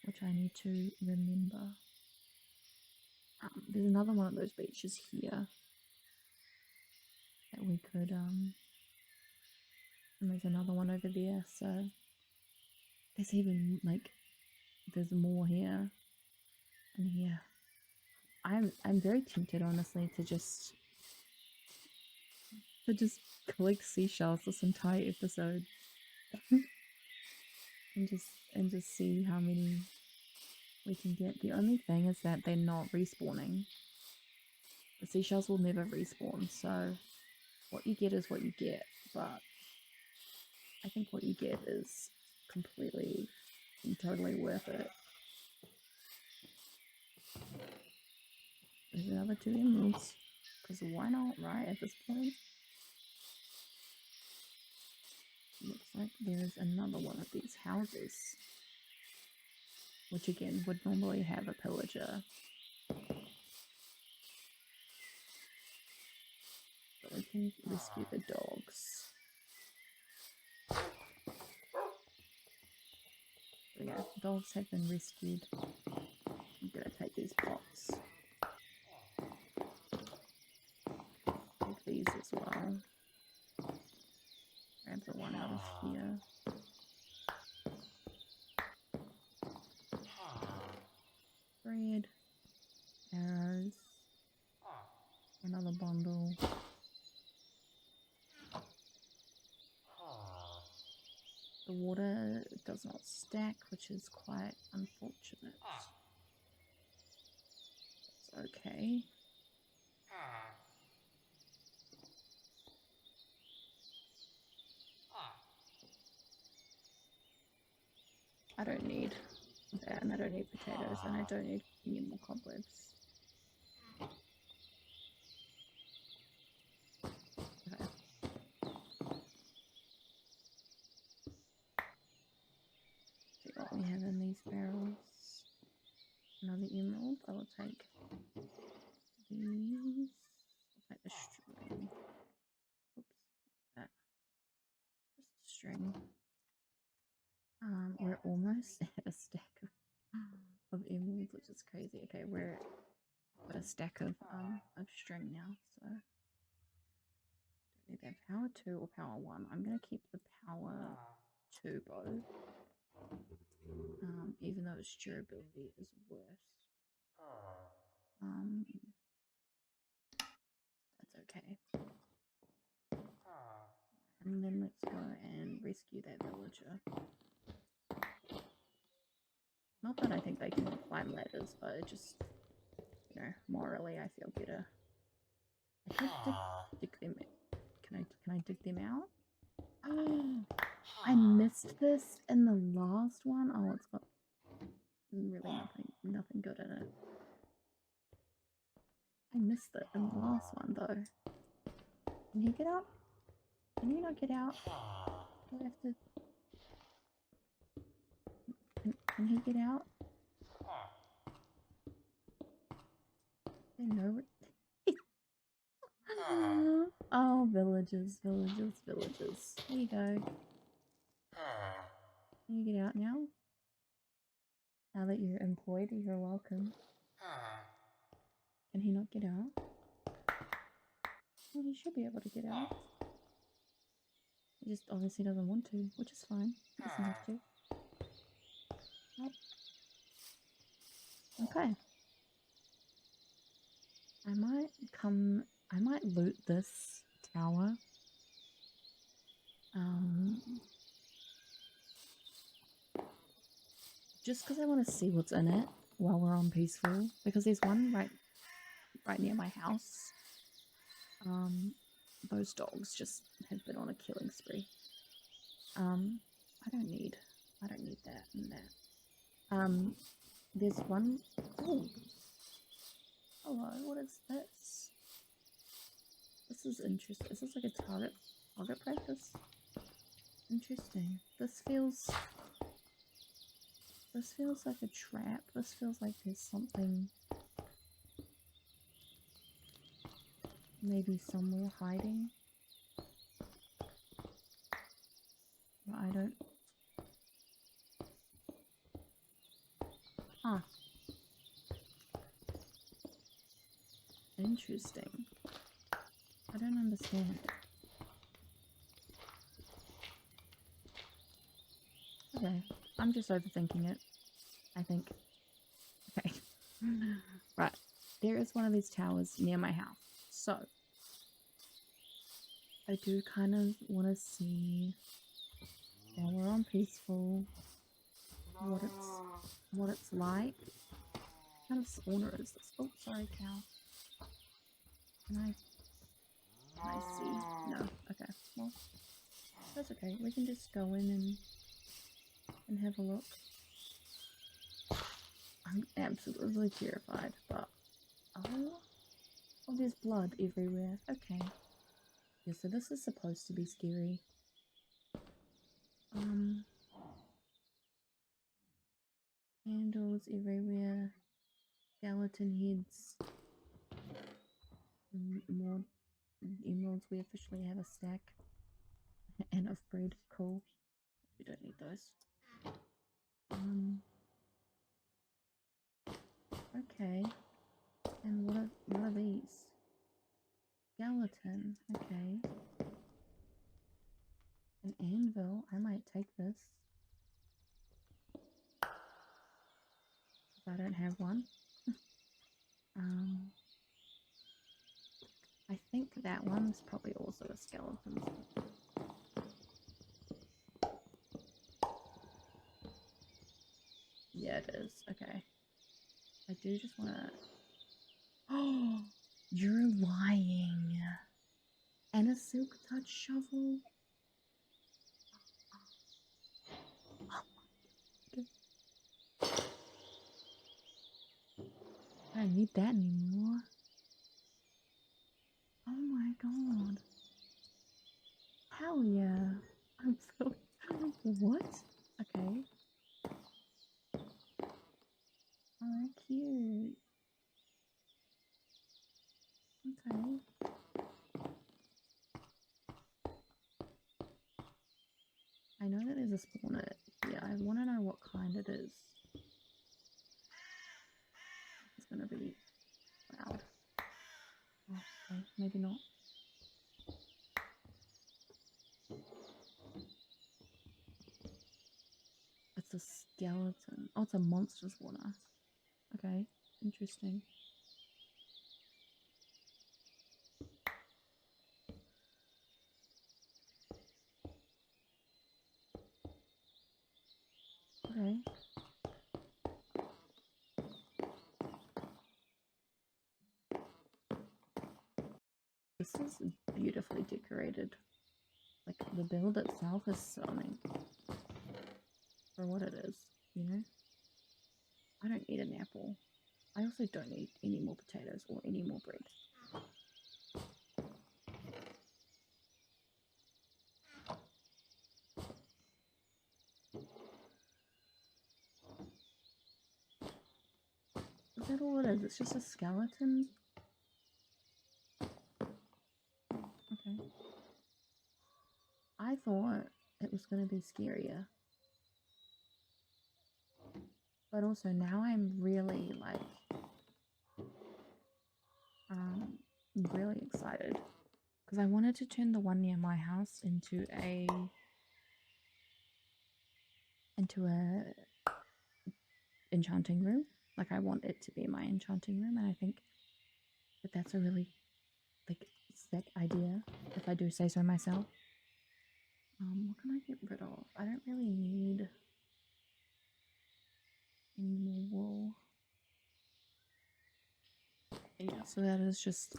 which I need to remember. There's another one of those beaches here that we could and there's another one over there, so there's even like there's more here and here. I'm very tempted, honestly, to just collect seashells this entire episode and just see how many we can get. The only thing is that they're not respawning. The seashells will never respawn, so what you get is what you get, but I think what you get is completely and totally worth it. There's another 2 emeralds, because why not, right, at this point? Looks like there's another one of these houses, which again would normally have a pillager. But we can rescue the dogs. So yeah, dogs have been rescued. I'm gonna take these pots. Take these as well. Grab the one out of here. Bread. Arrows. Another bundle. The water does not stack, which is quite unfortunate. It's okay. I don't need that, and I don't need potatoes, and I don't need any more cobwebs. Okay. See what we have in these barrels. Another emerald. I will take these. I'll take the string. Oops, that. Just a string. We're almost at a stack of emeralds, which is crazy. Okay, we're at a stack of string now, so don't need that. Power 2 or power 1. I'm gonna keep the power 2 bow. Even though its durability is worse. That's okay. And then let's go and rescue that villager. Not that I think they can climb ladders, but it just, you know, morally I feel better. I should dig them. Can I dig them out? Oh, I missed this in the last one. Oh, it's got really nothing good in it. I missed it in the last one though. Can he get up? Can you not get out? Do I have to... Can he get out? I know it. Oh, villages. Here you go. Can you get out now? Now that you're employed, you're welcome. Can he not get out? Well, he should be able to get out. He just obviously doesn't want to, which is fine. He doesn't have to. Nope. Okay. I might loot this tower. Just because I want to see what's in it while we're on peaceful, because there's one right near my house. Those dogs just have been on a killing spree. I don't need that and that. There's one. Oh, hello. What is this? This is interesting. Is this like a target practice? Interesting. This feels like a trap. This feels like there's something maybe somewhere hiding. But I don't. Huh. Interesting. I don't understand. Okay. I'm just overthinking it, I think. Okay. Right. There is one of these towers near my house. So, I do kind of want to see, while we're on peaceful, what it's like. What kind of spawner is this? Oh, sorry, cow. Can I see? No. Okay. Well, that's okay. We can just go in and have a look. I'm absolutely terrified, but oh, there's blood everywhere. Okay. Yeah, so this is supposed to be scary. Candles everywhere. Skeleton heads. More emeralds. We officially have a stack. And of bread. Cool. We don't need those. Okay. And what are these? Skeleton. Okay. An anvil. I might take this. If I don't have one. I think that one's probably also a skeleton. Yeah, it is. Okay. I do just want to... Oh, you're lying. And a silk touch shovel? Okay. I don't need that anymore. Oh my god. Hell yeah. I'm so... What? Okay. Oh, cute. Okay. I know that there's a spawner. Yeah, I want to know what kind it is. It's gonna be loud. Oh, okay, maybe not. It's a skeleton. Oh, it's a monster spawner. Okay, interesting. Okay. This is beautifully decorated. Like, the build itself is stunning. For what it is, you know? I don't need an apple. I also don't need any more potatoes or any more bread. Is that all it is? It's just a skeleton? Okay. I thought it was going to be scarier. But also now I'm really like, really excited because I wanted to turn the one near my house into a enchanting room. Like I want it to be my enchanting room, and I think that that's a really like sick idea if I do say so myself. What can I get rid of? I don't really need any more wool. And yeah, so that is just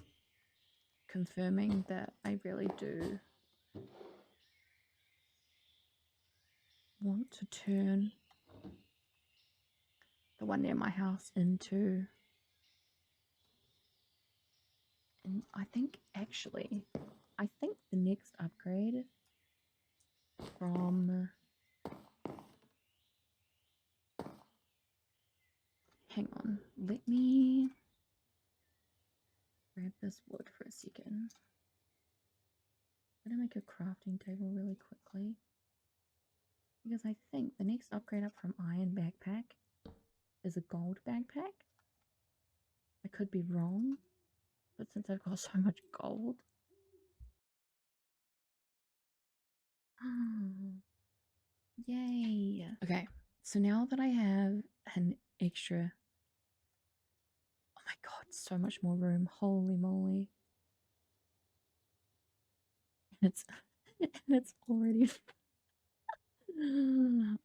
confirming that I really do want to turn the one near my house into, and I think actually, I think the next upgrade from, hang on, let me grab this wood for a second. I'm gonna make a crafting table really quickly because I think the next upgrade up from iron backpack is a gold backpack. I could be wrong, but since I've got so much gold. Oh, yay. Okay, so now that I have an extra, oh my god, so much more room. Holy moly. And it's already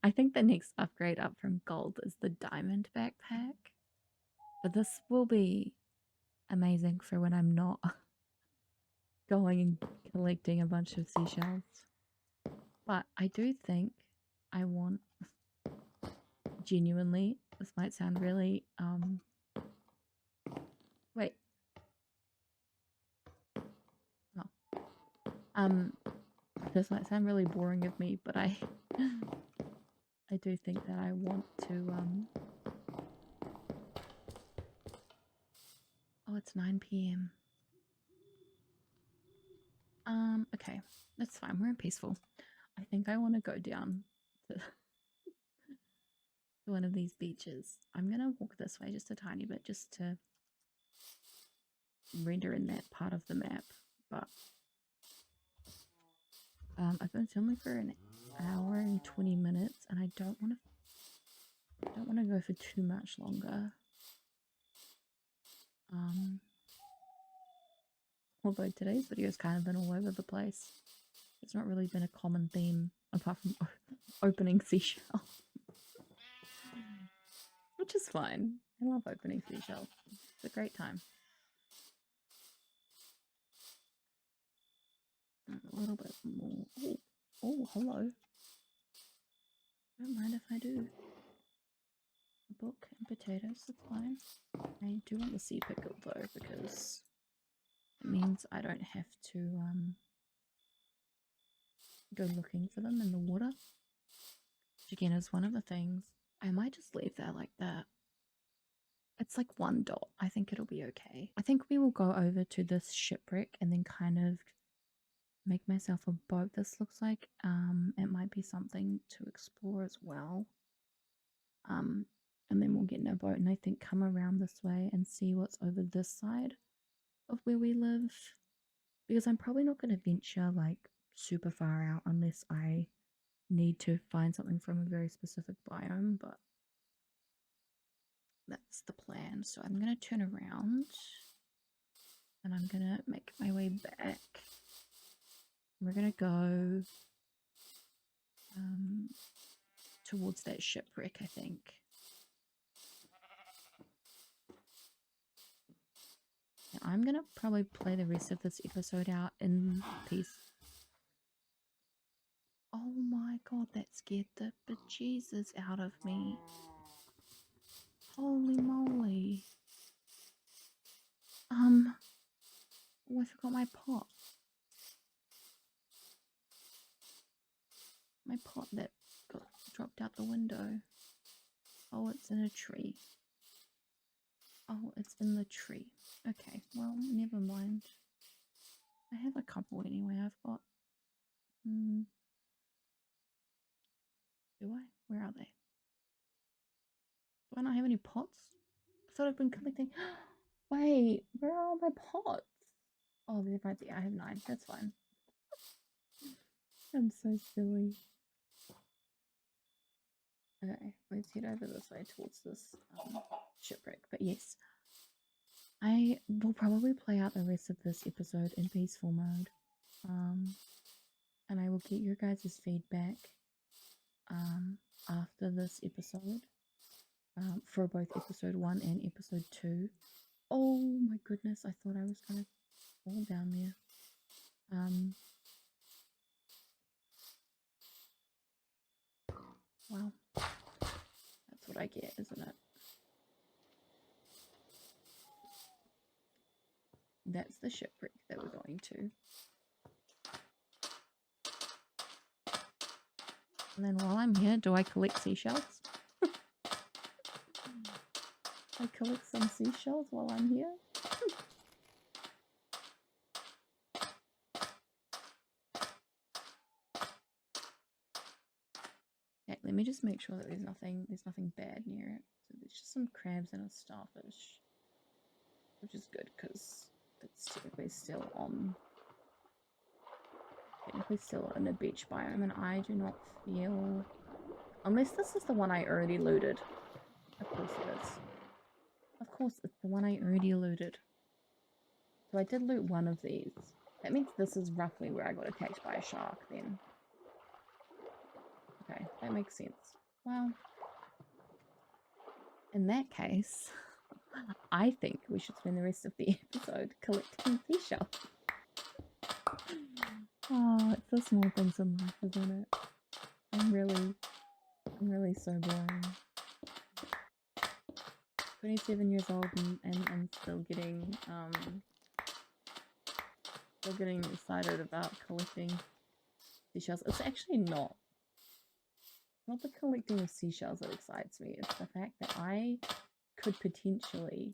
I think the next upgrade up from gold is the diamond backpack. But this will be amazing for when I'm not going and collecting a bunch of seashells. But I do think I want, genuinely, this might sound really wait. Oh. This might sound really boring of me, but I I do think that I want to oh, it's 9 p.m. Okay, that's fine. We're in peaceful. I think I want to go down to one of these beaches. I'm gonna walk this way just a tiny bit just to render in that part of the map. But I've been filming for an hour and 20 minutes, and I don't want to go for too much longer. Although today's video's kind of been all over the place. It's not really been a common theme apart from opening seashell. Which is fine. I love opening seashells. It's a great time. A little bit more. Oh, hello. Don't mind if I do. A book and potatoes, that's fine. I do want the sea pickle though, because it means I don't have to go looking for them in the water. Which again is one of the things. I might just leave that like that. It's like one dot. I think it'll be okay. I think we will go over to this shipwreck and then kind of make myself a boat. This looks like it might be something to explore as well. And then we'll get in a boat and I think come around this way and see what's over this side of where we live. Because I'm probably not going to venture like super far out unless I need to find something from a very specific biome, but that's the plan. So I'm going to turn around and I'm going to make my way back. We're going to go towards that shipwreck, I think. And I'm going to probably play the rest of this episode out in peace. Oh my god, that scared the bejesus out of me. Holy moly. Oh, I forgot my pot. My pot that got dropped out the window. Oh, it's in a tree. Oh, it's in the tree. Okay, well, never mind. I have a couple anyway. I've got... do I? Where are they? Do I not have any pots? I thought I've been collecting... Wait, where are all my pots? Oh, they're right there. I have 9. That's fine. I'm so silly. Okay, let's head over this way towards this shipwreck. But yes, I will probably play out the rest of this episode in peaceful mode. And I will get your guys' feedback after this episode for both episode 1 and episode 2. Oh my goodness, I thought I was going to fall down there. Well, that's what I get, isn't it? That's the shipwreck that we're going to. And then while I'm here, do I collect seashells? I collect some seashells while I'm here. Okay, let me just make sure that there's nothing bad near it. So there's just some crabs and a starfish, which is good because it's technically still in a beach biome, and I do not feel, unless this is the one I already looted. Of course it is. Of course it's the one I already looted. So I did loot one of these. That means this is roughly where I got attacked by a shark then. Okay, that makes sense. Well, in that case, I think we should spend the rest of the episode collecting seashells. Oh, it's the small things in life, isn't it? I'm really so boring. 27 years old and still getting excited about collecting seashells. It's actually not the collecting of seashells that excites me. It's the fact that I could potentially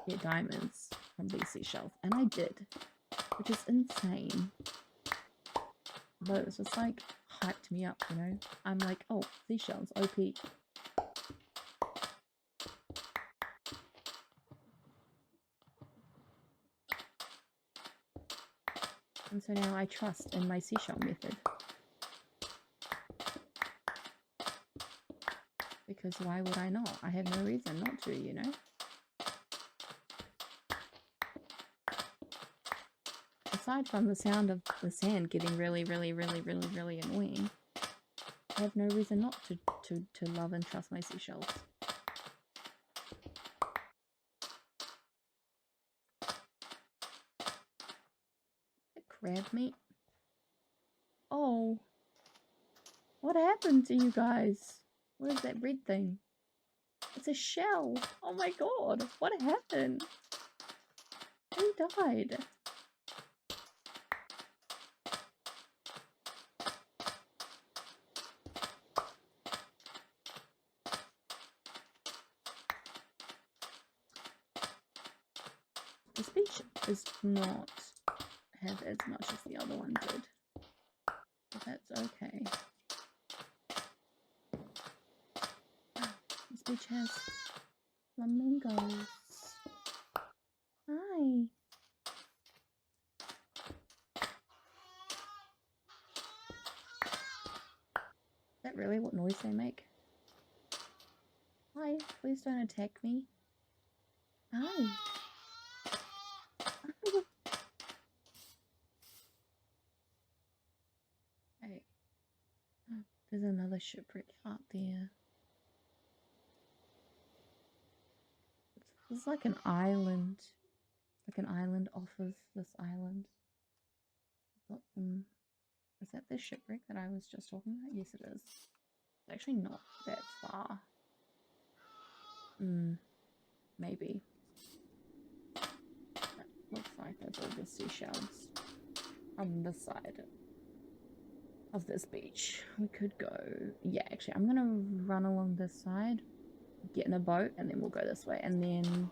get diamonds from these seashells, and I did, which is insane. But it's just like hyped me up, you know. I'm like, oh, seashells, OP. And so now I trust in my seashell method. Because why would I not? I have no reason not to, you know? Aside from the sound of the sand getting really annoying, I have no reason not to love and trust my seashells. Crab meat. Oh, what happened to you guys? What is that red thing? It's a shell. Oh my god, what happened? Who died? This beach does not have as much as the other one did, but that's okay. This beach has flamingos. Hi. Is that really what noise they make? Hi, please don't attack me. Hi. Hey. There's another shipwreck out there. It's like an island. Like an island off of this island. Is that the shipwreck that I was just talking about? Yes, it is. It's actually not that far. Maybe. That looks like there's all the seashells on this side of this beach. We could go. Yeah, actually, I'm gonna run along this side, get in a boat, and then we'll go this way. And then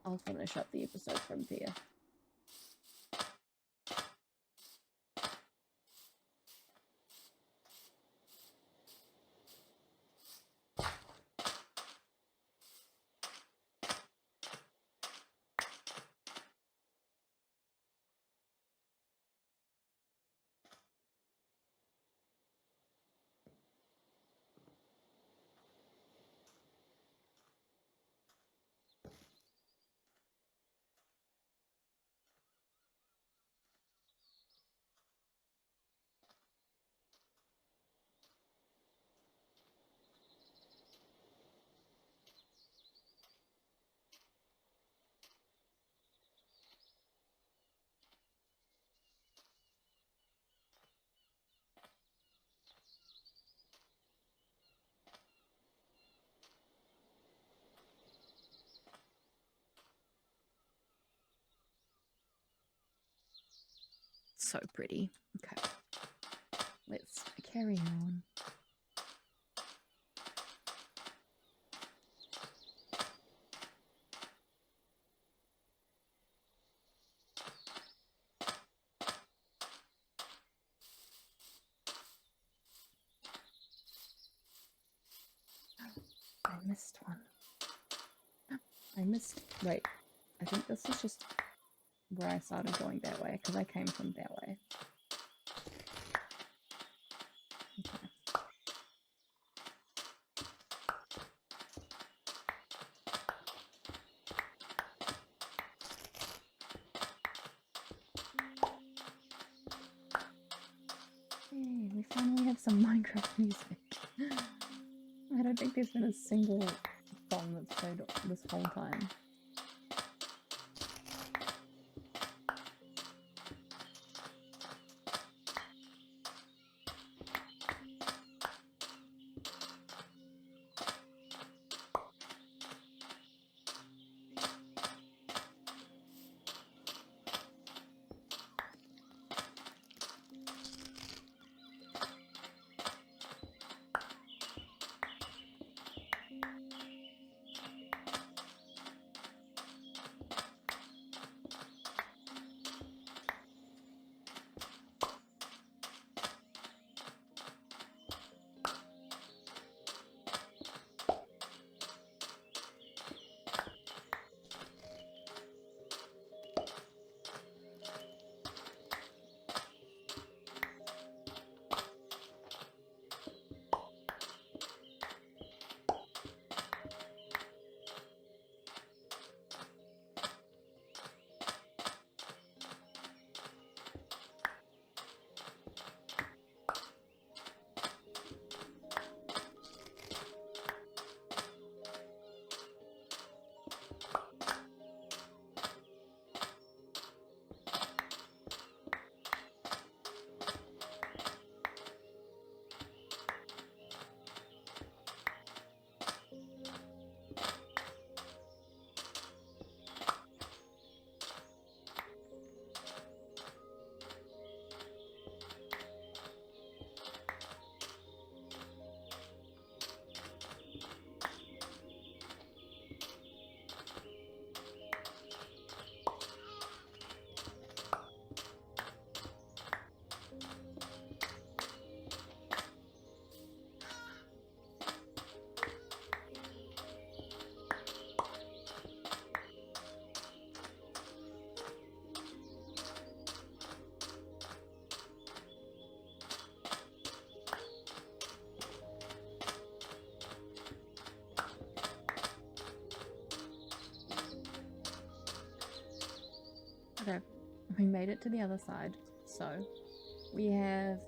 I'll finish up the episode from there. So pretty. Okay. Let's carry on. I missed one. I missed. Wait, I think this is just where I started going that way because I came from that way. Okay. Hey, we finally have some Minecraft music. I don't think there's been a single song that's played this whole time. Okay, we made it to the other side. So we have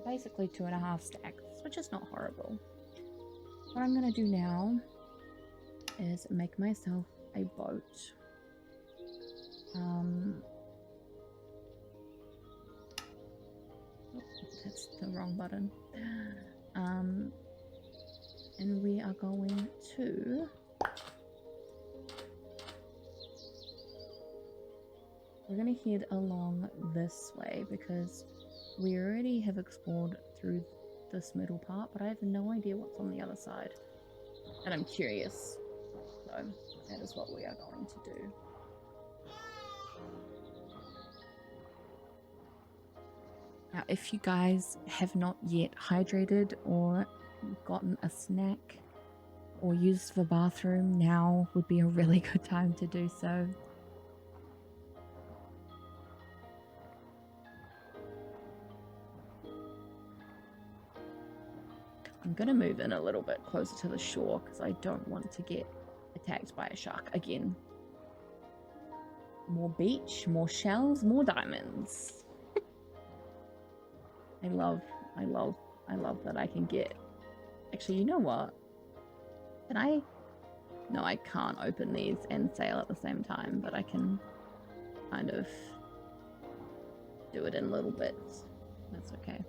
basically 2.5 stacks, which is not horrible. What I'm gonna do now is make myself a boat. Oh, that's the wrong button. And we are going to we're gonna head along this way because we already have explored through this middle part, but I have no idea what's on the other side. And I'm curious. So that is what we are going to do. Now, if you guys have not yet hydrated or gotten a snack or used the bathroom, now would be a really good time to do so. I'm gonna move in a little bit closer to the shore because I don't want to get attacked by a shark again. More beach, more shells, more diamonds. I love that I can get... Actually, you know what? Can I... No, I can't open these and sail at the same time, but I can kind of do it in little bits. That's okay.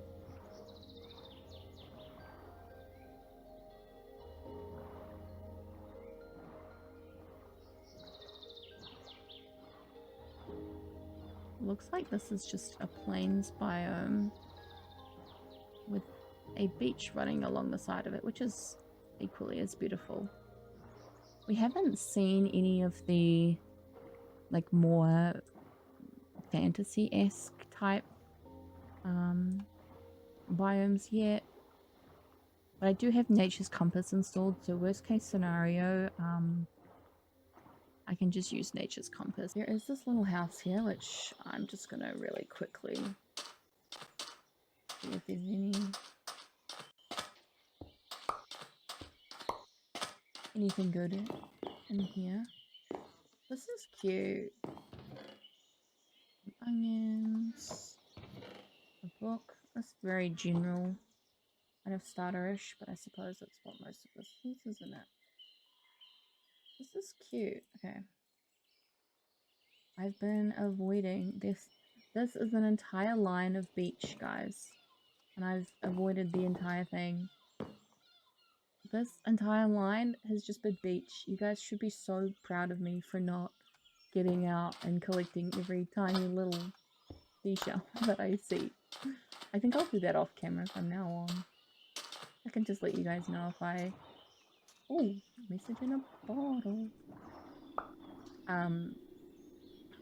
looks like this is just a plains biome with a beach running along the side of it, which is equally as beautiful. We haven't seen any of the like more fantasy-esque type biomes yet, but I do have Nature's Compass installed, so worst case scenario, I can just use Nature's Compass. There is this little house here, which I'm just gonna really quickly see if there's anything good in here. This is cute. Onions, a book. That's very general, kind of starterish, but I suppose that's what most of this is, isn't it? This is cute. Okay. I've been avoiding this. This is an entire line of beach, guys. And I've avoided the entire thing. This entire line has just been beach. You guys should be so proud of me for not getting out and collecting every tiny little seashell that I see. I think I'll do that off camera from now on. I can just let you guys know if I... Oh, message in a bottle. I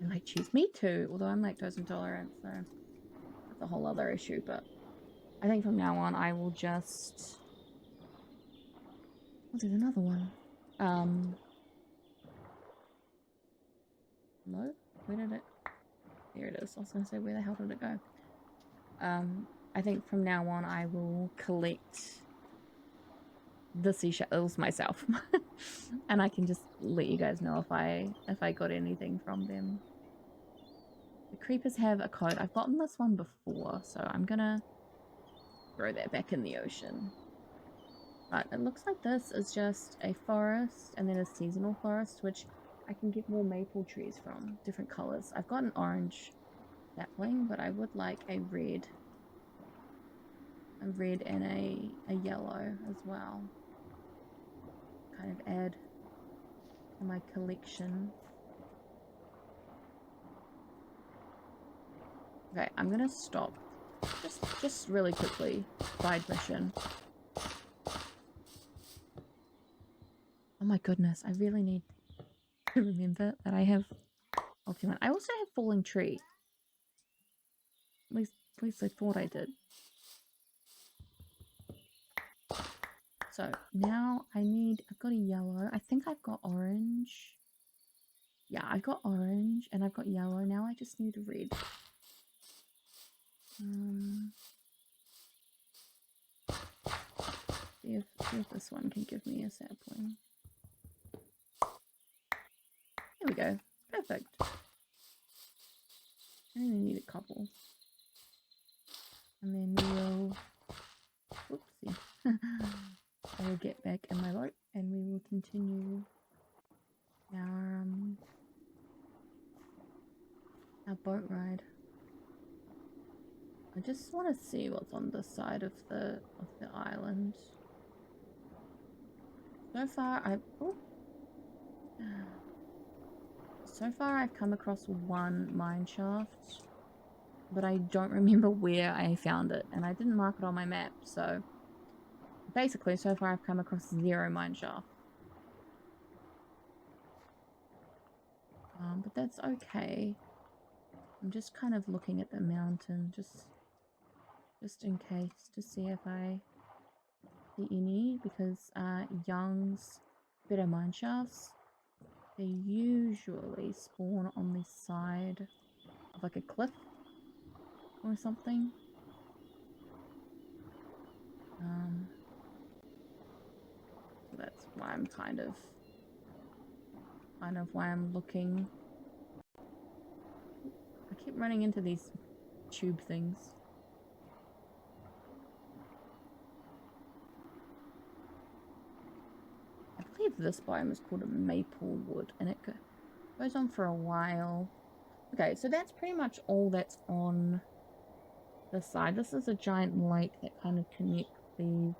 like cheese. Me too, although I'm lactose intolerant, so that's a whole other issue, but I think from now on I will just... Oh, there's another one. No? Where did it... There it is. I was going to say, where the hell did it go? I think from now on I will collect the seashells myself. And I can just let you guys know if I got anything from them. The creepers have a code. I've gotten this one before, so I'm gonna throw that back in the ocean. But it looks like this is just a forest and then a seasonal forest, which I can get more maple trees from, different colors. I've got an orange sapling, but I would like a red and a yellow as well. Kind of add to my collection. Okay, I'm gonna stop. Just really quickly. Side mission. Oh my goodness, I really need to remember that I have Ultimate. I also have Falling Tree. At least I thought I did. So now I've got a yellow. I think I've got orange. Yeah, I've got orange and I've got yellow. Now I just need a red. See if this one can give me a sapling. Here we go. Perfect. I only need a couple. And then we'll... Whoopsie. I will get back in my boat and we will continue our boat ride. I just want to see what's on the side of the island. So far I've come across one mine shaft, but I don't remember where I found it, and I didn't mark it on my map, so basically so far I've come across 0 mine shaft. But that's okay. I'm just kind of looking at the mountain, just in case, to see if I see any, because Young's better mine shafts, they usually spawn on the side of like a cliff or something. So that's why I'm kind of why I'm looking. I keep running into these tube things. I believe this biome is called a maple wood, and it goes on for a while. Okay, so that's pretty much all that's on the side. This is a giant lake that kind of connects these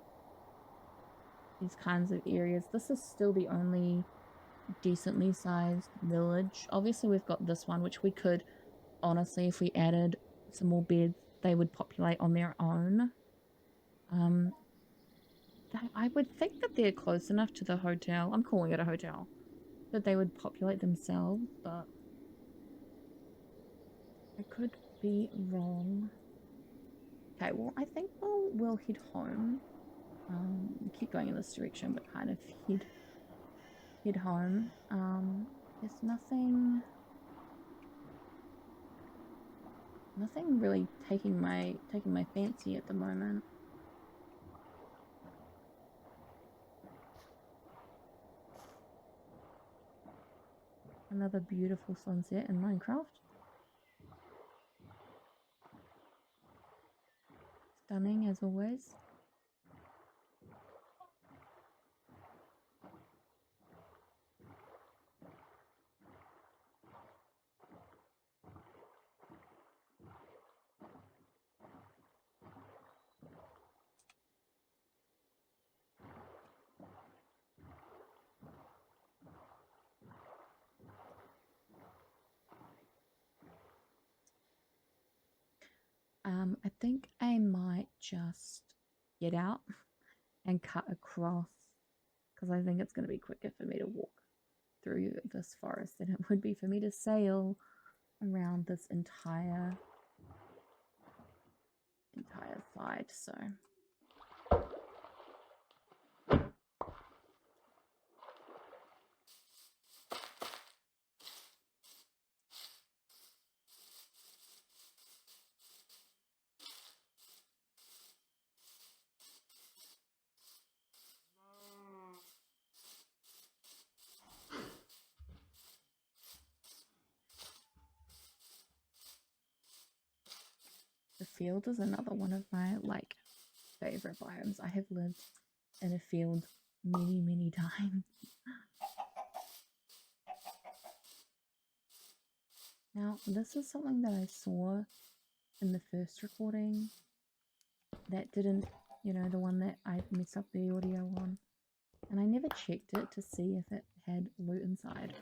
kinds of areas. This is still the only decently sized village. Obviously we've got this one, which we could honestly, if we added some more beds, they would populate on their own. I would think that they're close enough to the hotel. I'm calling it a hotel. That they would populate themselves, but I could be wrong. Okay, well, I think we'll head home. Keep going in this direction, but kind of head home. There's nothing really taking my fancy at the moment. Another beautiful sunset in Minecraft. Stunning as always. I think I might just get out and cut across because I think it's going to be quicker for me to walk through this forest than it would be for me to sail around this entire side. So the field is another one of my favorite biomes. I have lived in a field many times. Now, this is something that I saw in the first recording that didn't, the one that I messed up the audio on. And I never checked it to see if it had loot inside.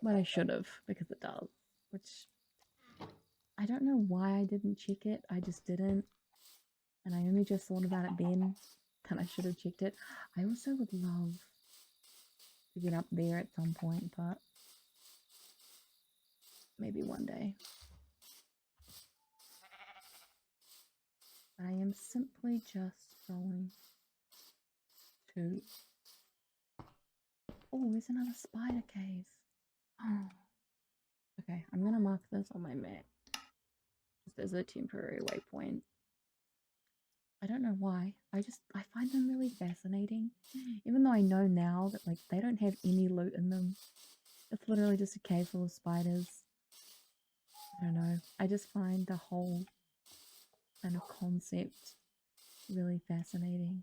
But I should have, because it does. Which, I don't know why I didn't check it. I just didn't. And I only just thought about it then. And I should have checked it. I also would love to get up there at some point, but maybe one day. I am simply just going to... Oh, there's another spider cave. Oh. Okay, I'm going to mark this on my map. Just as a temporary waypoint. I don't know why. I find them really fascinating. Even though I know now that they don't have any loot in them. It's literally just a cave full of spiders. I don't know. I just find the whole kind of concept really fascinating.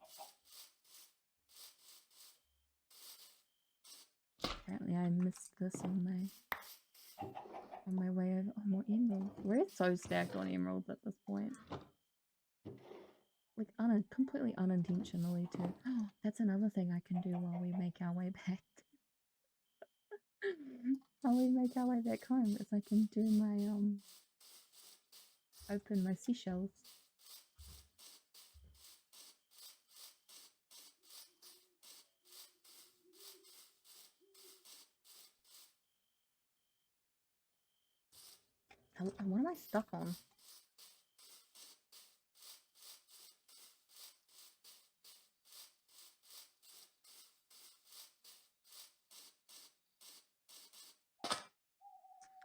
Apparently I missed this on my way over. Oh, more emeralds. We're so stacked on emeralds at this point. Completely unintentionally too. Oh, that's another thing I can do while we make our way back. While we make our way back home is I can do my open my seashells. What am I stuck on?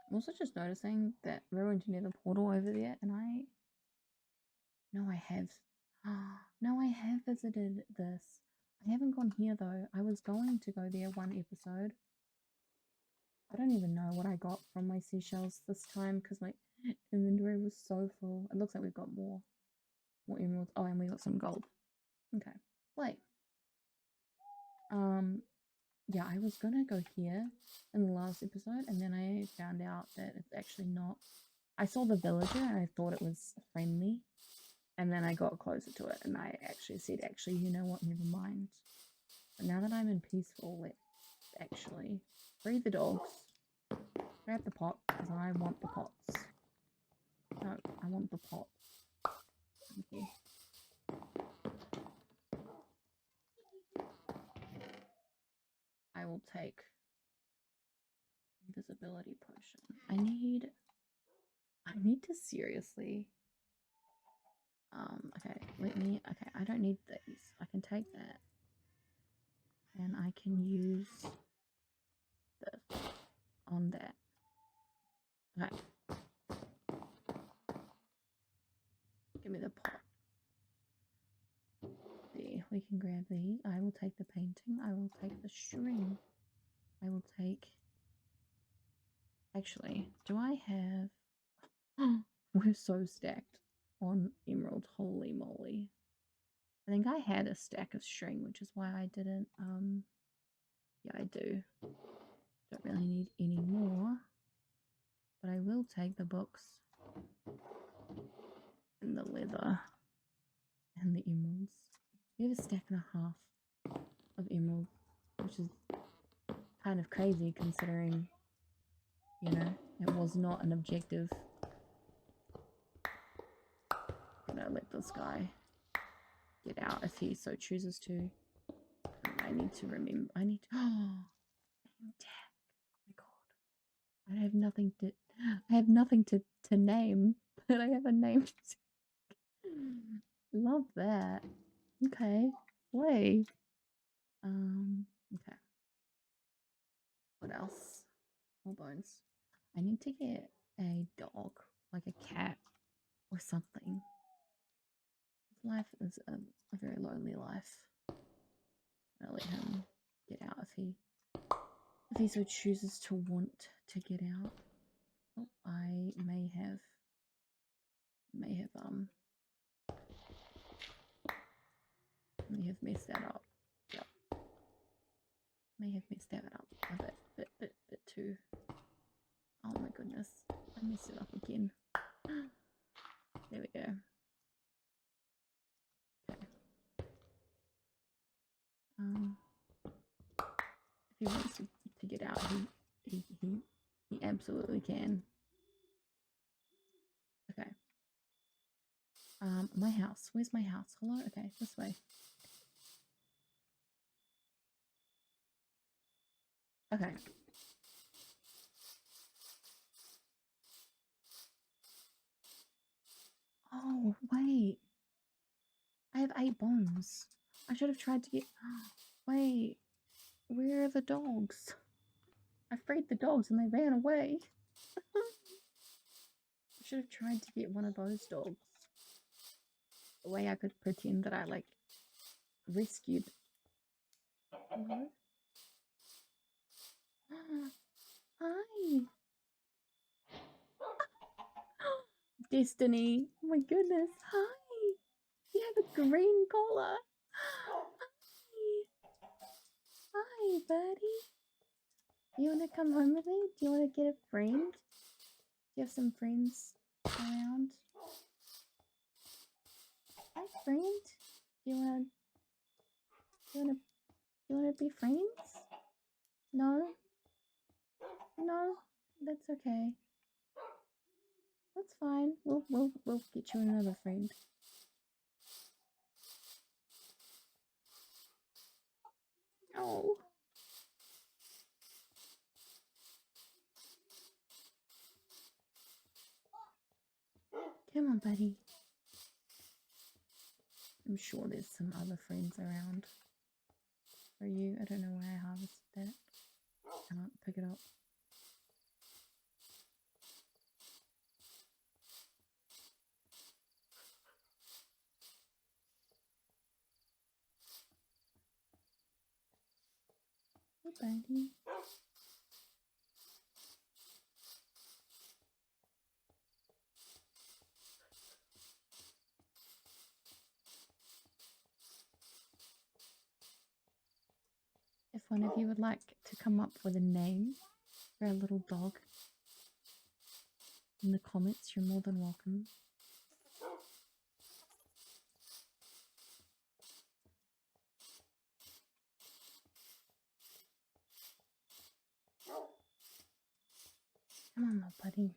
I'm also just noticing that we're into near the portal over there, and I have. No, I have visited this. I haven't gone here though. I was going to go there one episode. I don't even know what I got from my seashells this time because my inventory was so full. It looks like we've got more emeralds. Oh, and we got some gold. Okay, wait. Yeah, I was gonna go here in the last episode, and then I found out that it's actually not. I saw the villager and I thought it was friendly, and then I got closer to it and I actually said, actually, you know what, never mind. But now that I'm in peaceful, let's actually free the dogs, grab the pot, because I want the pots. No, I want the pot. Thank you. I will take invisibility potion. I need to seriously. Okay, okay, I don't need these. I can take that. And I can use this on that. Okay. Give me the pot. There, we can grab these. I will take the painting. I will take the string. I will take... Actually, do I have... We're so stacked on emerald. Holy moly. I think I had a stack of string, which is why I didn't... Yeah, I do. Don't really need any more. But I will take the books. And the leather. And the emeralds. We have a stack and a half of emeralds, which is kind of crazy considering, you know, it was not an objective. I'm gonna let this guy get out if he so chooses to. I need to remember. I need to. Oh, name tag. Oh my god. I have nothing to. I have nothing to name, but I have a name. Love that. Okay. Play. Okay. What else? More bones. I need to get a dog, like a cat or something. Life is a very lonely life. I'll let him get out if he so chooses to want to get out. Oh, I may have messed that up. Yep. May have messed that up a bit too. Oh my goodness. I messed it up again. There we go. Okay. If he wants to get out, he absolutely can. Okay. My house. Where's my house? Hello? Okay, this way. Okay. Oh, wait. I have 8 bones. I should have tried to get... Wait. Where are the dogs? I freed the dogs and they ran away. I should have tried to get one of those dogs. The way I could pretend that I, like, rescued... Hello? Hi! Destiny! Oh my goodness! Hi! You have a green collar! Hi! Hi, buddy! You want to come home with me? Do you want to get a friend? Do you have some friends around? Hi, friend. Do you wanna be friends? No? No? That's okay. That's fine. We'll get you another friend. Oh. Come on, buddy. I'm sure there's some other friends around for you. I don't know why I harvested that. Can't pick it up. Hey, buddy. If one of you would like to come up with a name for a little dog in the comments, you're more than welcome. Come on, little buddy.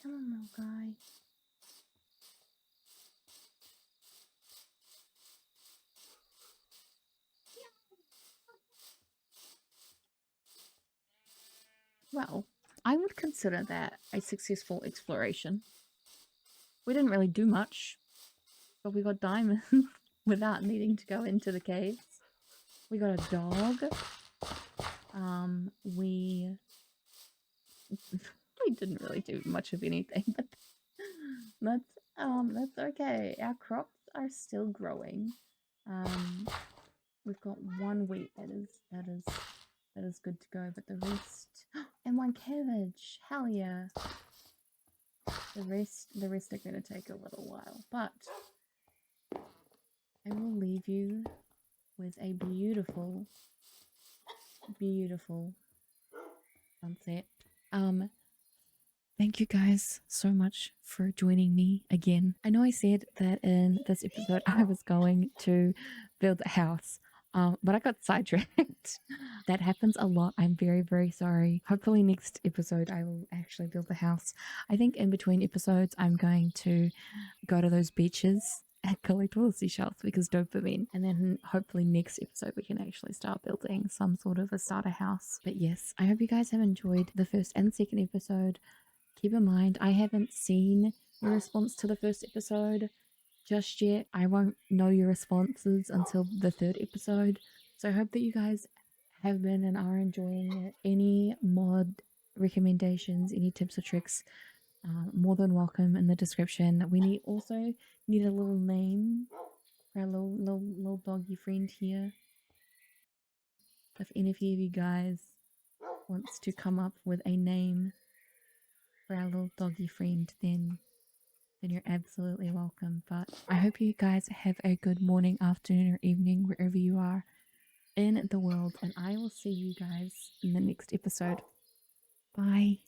Come on, little guy. Well, I would consider that a successful exploration. We didn't really do much, but we got diamonds without needing to go into the caves. We got a dog. We we didn't really do much of anything, but that's okay. Our crops are still growing. We've got one wheat that is good to go, but the rest and one cabbage. Hell yeah. The rest are gonna take a little while, but I will leave you with a beautiful, beautiful sunset. Thank you guys so much for joining me again. I know I said that in this episode I was going to build a house, but I got sidetracked. That happens a lot. I'm very, very sorry. Hopefully next episode I will actually build the house. I think in between episodes I'm going to go to those beaches and collect all the seashells because dopamine. And then hopefully next episode we can actually start building some sort of a starter house. But yes, I hope you guys have enjoyed the first and second episode. Keep in mind, I haven't seen your response to the first episode just yet. I won't know your responses until the third episode. So I hope that you guys have been and are enjoying it. Any mod recommendations, any tips or tricks, more than welcome in the description. We also need a little name for our little doggy friend here. If any of you guys wants to come up with a name for our little doggy friend, then you're absolutely welcome. But I hope you guys have a good morning, afternoon, or evening wherever you are in the world, and I will see you guys in the next episode. Bye.